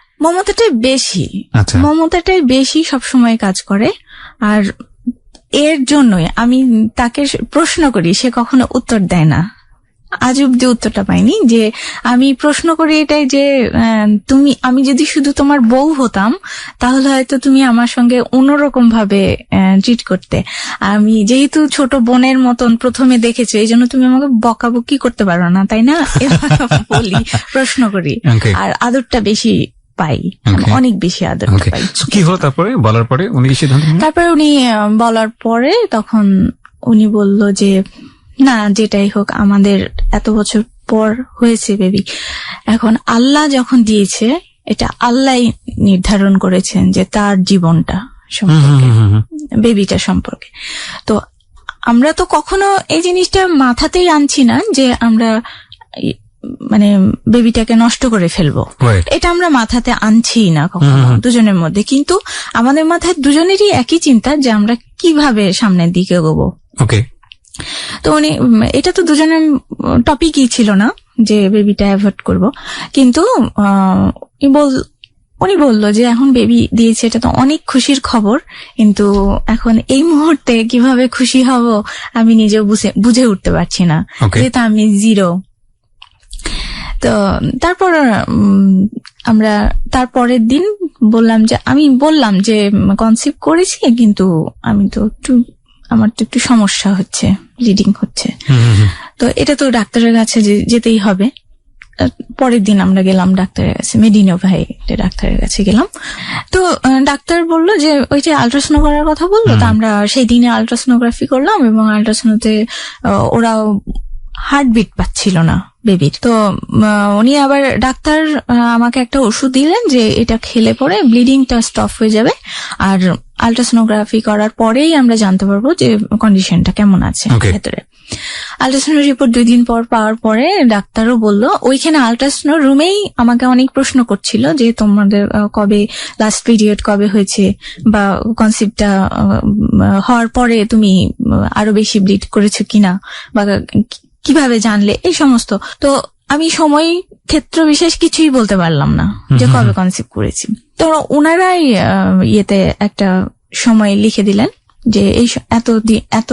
মমতাটাই বেশি সবসময় কাজ করে। আর এর জন্যই আমি তাকে প্রশ্ন করি, সে কখনো উত্তর দেয় না, আজ অব্দি উত্তরটা পাইনি। যে আমি প্রশ্ন করি এটাই যে আমি যদি শুধু তোমার বউ হতাম তাহলে হয়তো তুমি আমার সঙ্গে অন্যরকম ভাবে ট্রিট করতে। আমি যেহেতু ছোট বোনের মতন প্রথমে দেখেছো, এই জন্য তুমি আমাকে বকাবকি করতে পারো না, তাই না? বলি, প্রশ্ন করি, আর আদরটা বেশি পাই, অনেক বেশি আদর পাই। কি হলো তারপরে? বলার পরে উনি বলার পরে তখন উনি বলল যে না, যেটাই হোক আমাদের এত বছর পর হয়েছে বেবি, এখন আল্লাহ যখন দিয়েছে এটা আল্লাহ নির্ধারণ করেছেন যে তার জীবনটা সম্পর্কে, বেবিটা সম্পর্কে। তো আমরা তো কখনো এই জিনিসটা মাথাতেই আনছি না যে আমরা মানে বেবিটাকে নষ্ট করে ফেলবো, এটা আমরা মাথাতে আনছি না কখনো দুজনের মধ্যে। কিন্তু আমাদের মাথায় দুজনেরই একই চিন্তা যে আমরা কিভাবে সামনের দিকে এগোবো। তো উনি, এটা তো দুজনের টপিকই ছিল না যে বেবিটা অ্যাভয়েড করব, কিন্তু উনি বলল যে এখন বেবি দিয়েছে, এটা তো অনেক খুশির খবর, কিন্তু এখন এই মুহূর্তে কিভাবে খুশি হব আমি নিজেও বুঝে উঠতে পারছি না, যেহেতু আমি জিরো। তো তারপর আমরা তারপরের দিন আমি বললাম যে কনসিভ করেছি, কিন্তু আমার তো একটু সমস্যা হচ্ছে, ব্লিডিং হচ্ছে, তো এটা তো ডাক্তারের কাছে যেতেই হবে। পরের দিন আমরা গেলাম ডাক্তারের কাছে, মেডিনোভাই ডাক্তারের কাছে গেলাম। তো ডাক্তার বললো যে ওই যে আল্ট্রাসাউন্ড করার কথা বললো, তো আমরা সেই দিনে আল্ট্রাসোনোগ্রাফি করলাম, এবং আল্ট্রাসাউন্ডে ওরা হার্টবিট পাচ্ছিল না বেবির। তো উনি আবার ডাক্তার আমাকে একটা ওষুধ দিলেন যে এটা খেলে পরে ব্লিডিংটা স্টপ হয়ে যাবে, আর আল্ট্রাসোনোগ্রাফি করার পরেই আমরা জানতে পারবো যে কন্ডিশনটা কেমন আছে ভেতরে। আল্ট্রাসাউন্ড রিপোর্ট 2 দিন পর পাওয়ার পরে ডাক্তারও বললো, ওইখানে আল্ট্রাসাউন্ড রুমেই আমাকে অনেক প্রশ্ন করছিল যে তোমাদের কবে লাস্ট পিরিয়ড কবে হয়েছে, বা কনসিভটা হওয়ার পরে তুমি আরো বেশি ব্লিড করেছো কিনা, বা কিভাবে জানলে, এই সমস্ত। তো আমি সময় ক্ষেত্র বিশেষ কিছুই বলতে পারলাম না যে কবে কনসিভ করেছি। তো ওনারাই ইয়েতে একটা সময় লিখে দিলেন যে এই এত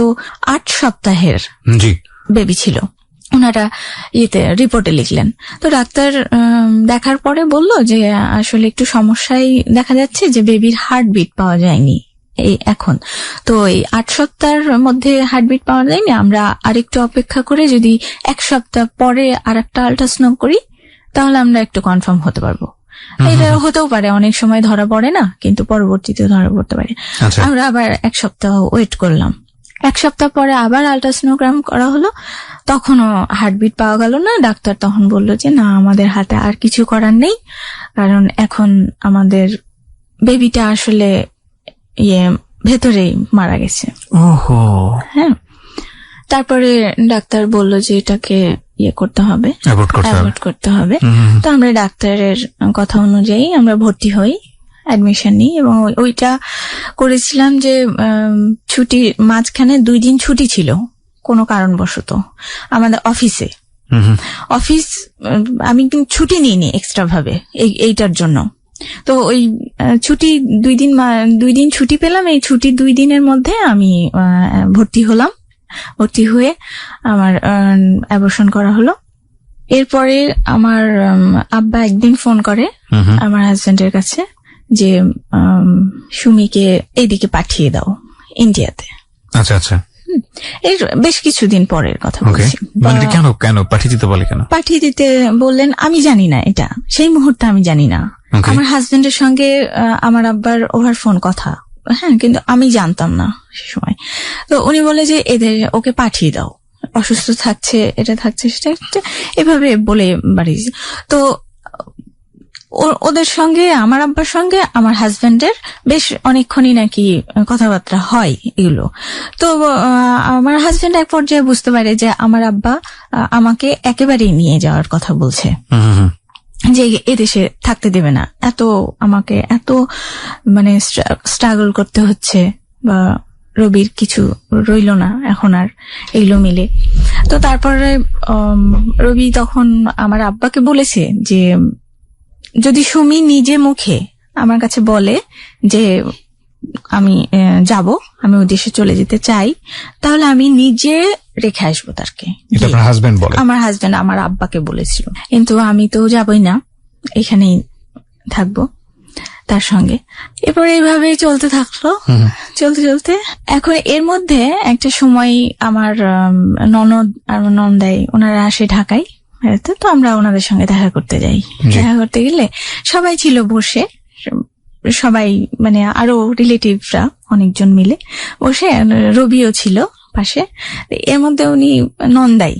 8 সপ্তাহের বেবি ছিল, ওনারা রিপোর্টে লিখলেন। তো ডাক্তার দেখার পরে বলল যে আসলে একটু সমস্যাই দেখা যাচ্ছে, যে বেবির হার্টবিট পাওয়া যায়নি এখন। তো এই 8 সপ্তাহের মধ্যে হার্টবিট পাওয়া যায়নি, আমরা আরেকটু অপেক্ষা করে যদি 1 সপ্তাহ পরে আর একটা আল্ট্রাসাউন্ড করি তাহলে আমরা একটু কনফার্ম হতে পারবো। এটা হতেও পারে, অনেক সময় ধরা পড়ে না, কিন্তু পরবর্তীতে ধরা পড়তে পারে। আমরা আবার 1 সপ্তাহ ওয়েট করলাম। 1 সপ্তাহ পরে আবার আল্ট্রাসোনোগ্রাম করা হলো, তখনও হার্টবিট পাওয়া গেল না। ডাক্তার তখন বলল যে না, আমাদের হাতে আর কিছু করার নেই, কারণ এখন আমাদের বেবিটা আসলে ভেতরেই মারা গেছে। হ্যাঁ, তারপরে ডাক্তার বলল যে এটাকে করতে হবে, অ্যাভয়েড করতে হবে। তো আমরা ডাক্তারের কথা অনুযায়ী আমরা ভর্তি হই, অ্যাডমিশন নিই, এবং ওইটা করেছিলাম যে ছুটি মাঝখানে 2 দিন ছুটি ছিল কোনো কারণবশত আমাদের অফিসে। আমি কিন্তু ছুটি নিইনি এক্সট্রা ভাবে এইটার জন্য। তো ওই ছুটি 2 দিন ছুটি পেলাম। এই ছুটি 2 দিনের মধ্যে আমি ভর্তি হলাম। ভর্তি হয়ে আমার অ্যাবর্শন করা হলো। এরপরে আমার আব্বা একদিন ফোন করে আমার হাজবেন্ডের কাছে যে সুমিকে এইদিকে পাঠিয়ে দাও ইন্ডিয়াতে। আচ্ছা আচ্ছা, এর বেশ কিছুদিন পরের কথা বলছি। কেন পাঠিয়ে দিতে বলে? কেন পাঠিয়ে দিতে বললেন আমি জানি না, এটা সেই মুহূর্তে আমি জানি না। আমার হাজবেন্ডের সঙ্গে আমার আব্বার ওভার ফোন কথা, হ্যাঁ, কিন্তু আমি জানতাম না সে সময়। তো উনি বলে যে ওকে পাঠিয়ে দাও, অসুস্থ থাকছে, এটা থাকছে, সেটা এভাবে বলে বাড়িয়েছে। তো ওদের সঙ্গে, আমার আব্বার সঙ্গে আমার হাজবেন্ডের বেশ অনেকক্ষণই নাকি কথাবার্তা হয় এগুলো। তো আমার হাজবেন্ড এক পর্যায়ে বুঝতে পারে যে আমার আব্বা আমাকে একেবারেই নিয়ে যাওয়ার কথা বলছে, যে এদেশে থাকতে দেবে না, আমাকে এত মানে স্ট্রাগল করতে হচ্ছে, বা রবির কিছু রইল না এখন আর এগুলো মিলে। তো তারপরে রবি তখন আমার আব্বাকে বলেছে যে যদি সুমি নিজে মুখে আমার কাছে বলে যে আমি যাব, আমি ওই দেশে চলে যেতে চাই, তাহলে আমি নিজে রেখে আসবো তাকে। আমার হাজবেন্ড আমার আব্বাকে বলেছিল, কিন্তু আমি তো যাবই না, এখানেই থাকবো তার সঙ্গে। এরপরে এইভাবে চলতে থাকলো, চলতে চলতে এখন এর মধ্যে একটা সময় আমার ননদ আর নন্দাই ওনারা আসে ঢাকায়, তো আমরা ওনাদের সঙ্গে দেখা করতে যাই। দেখা করতে গেলে সবাই ছিল বসে, সবাই মানে আরো রিলেটিভরা অনেকজন মিলে বসে, রবিও ছিল পাশে। এর মধ্যে উনি নন্দাই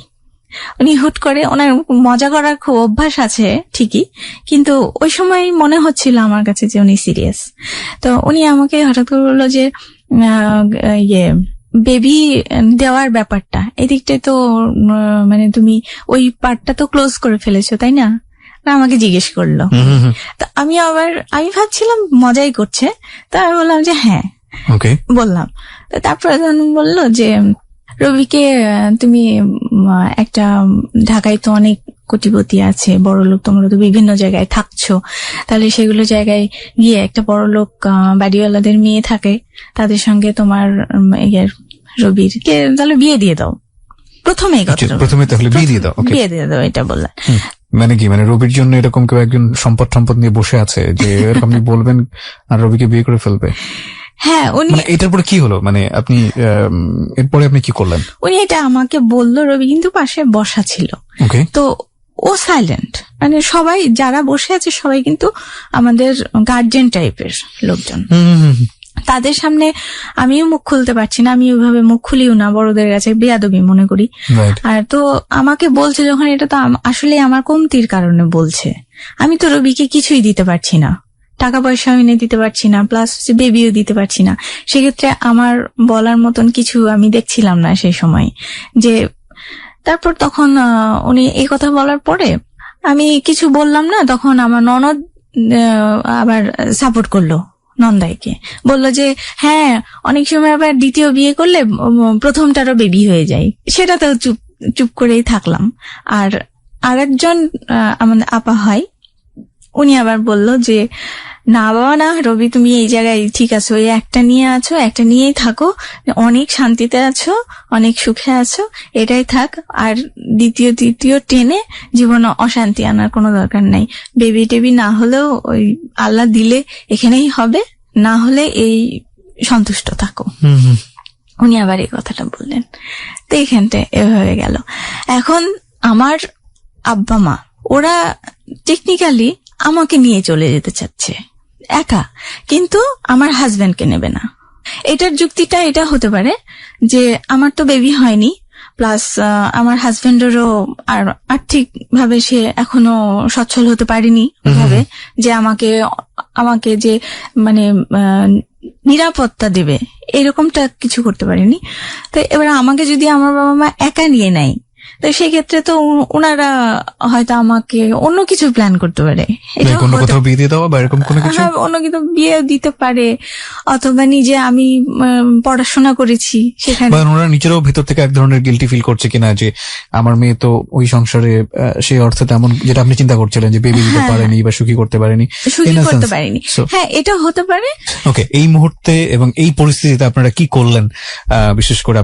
উনি হুট করে, ওনার মজা করার খুব অভ্যাস আছে ঠিকই, কিন্তু ওই সময় মনে হচ্ছিল আমার কাছে যে উনি সিরিয়াস। তো উনি আমাকে হঠাৎ করে বললো যে বেবি দেওয়ার ব্যাপারটা, এদিকটায় তো মানে তুমি ওই পার্টটা তো ক্লোজ করে ফেলেছো তাই না, আমাকে জিজ্ঞেস করলো। তো আমি ভাবছিলাম মজাই করছে, তো আমি বললাম যে হ্যাঁ বললাম। তো তারপরে বললো যে রবিকে তুমি একটা, ঢাকায় তো অনেক কোটিপতি আছে, বড় লোক, তোমরা তো বিভিন্ন জায়গায় থাকছো, তাহলে সেগুলো জায়গায় গিয়ে একটা বড় লোক বাড়িওয়ালাদের মেয়ে থাকে, তাদের সঙ্গে তোমার রবির তাহলে বিয়ে দিয়ে দাও। প্রথমে তাহলে বিয়ে দিয়ে দাও এটা বললেন। মানে কি, মানে রবির জন্য এরকম কেউ একজন সম্পদ নিয়ে বসে আছে যে এরকম আপনি বলবেন আর রবিকে বিয়ে করে ফেলবে? হ্যাঁ, উনি এটার পরে কি হলো, মানে আপনি এরপরে আপনি কি করলেন? উনি এটা আমাকে বললো, রবি কিন্তু পাশে বসা ছিল। তো ও সাইলেন্ট, মানে সবাই যারা বসে আছে সবাই কিন্তু আমাদের গার্জিয়ান টাইপের লোকজন, তাদের সামনে আমিও মুখ খুলতে পারছি না, আমি ওইভাবে মুখ খুলিও না, বড়দের কাছে বেয়াদবি মনে করি। আর তো আমাকে বলছে যখন, এটা তো আসলে আমার কমতির কারণে বলছে, আমি তো রবিকে কিছুই দিতে পারছি না, টাকা পয়সা এনে দিতে পারছি না, প্লাস বেবিও দিতে পারছি না, সেক্ষেত্রে আমার বলার মতন কিছু আমি দেখছিলাম না সেই সময়। যে তারপর তখন উনি এই কথা বলার পরে আমি কিছু বললাম না, তখন আমার ননদ আবার সাপোর্ট করলো, নন্দাইকে বললো যে হ্যাঁ, অনেক সময় আবার দ্বিতীয় বিয়ে করলে প্রথমটারও বেবি হয়ে যায়। সেটাতেও চুপ করেই থাকলাম। আর আরেকজন আমাদের আপা হয়, উনি আবার বলল যে না বাবা না, রবি তুমি এই জায়গায় ঠিক আছো, এই একটা নিয়ে আছো, একটা নিয়েই থাকো, অনেক শান্তিতে আছো, অনেক সুখে আছো, এটাই থাক, আর দ্বিতীয় তৃতীয় টেনে জীবনে অশান্তি আনার কোনো দরকার নাই। বেবি টেবি না হলেও ওই আল্লাহ দিলে এখানেই হবে, না হলে এই সন্তুষ্ট থাকো। উনি আবার এই কথাটা বললেন। তো এইখানটা এভাবে গেল। এখন আমার আব্বা মা ওরা টেকনিক্যালি আমাকে নিয়ে চলে যেতে চাচ্ছে একা, কিন্তু আমার হাজবেন্ডকে নেবে না। এটার যুক্তিটা এটা হতে পারে যে আমার তো বেবি হয়নি, প্লাস আমার হাজবেন্ডেরও আর আর্থিক ভাবে সে এখনো সচ্ছল হতে পারেনি ওইভাবে যে আমাকে যে মানে নিরাপত্তা দেবে এরকমটা কিছু করতে পারেনি। তো এবার আমাকে যদি আমার বাবা মা একা নিয়ে নেয়, তো সেক্ষেত্রে তো ওনারা হয়তো আমাকে অন্য কিছু প্ল্যান করতে পারে, বিয়ে দিয়ে দেওয়া বা এরকম কোনো কিছু, অন্য কিছু বিয়ে দিতে পারে, অথবা নিজে আমি পড়াশোনা করেছি সেখানে, ওনারা নিজেরাও ভেতর থেকে এক ধরনের গিল্টি ফিল করছে কিনা যে আমার মেয়ে তো ওই সংসারে সেই অর্থে তেমন, যেটা আপনি চিন্তা করছিলেন যে বেবি দিতে পারেনি বা সুখী করতে পারেনি। হ্যাঁ, এটা হতে পারে। ওকে, এই মুহূর্তে এবং এই পরিস্থিতিতে আপনারা কি করলেন, বিশেষ করে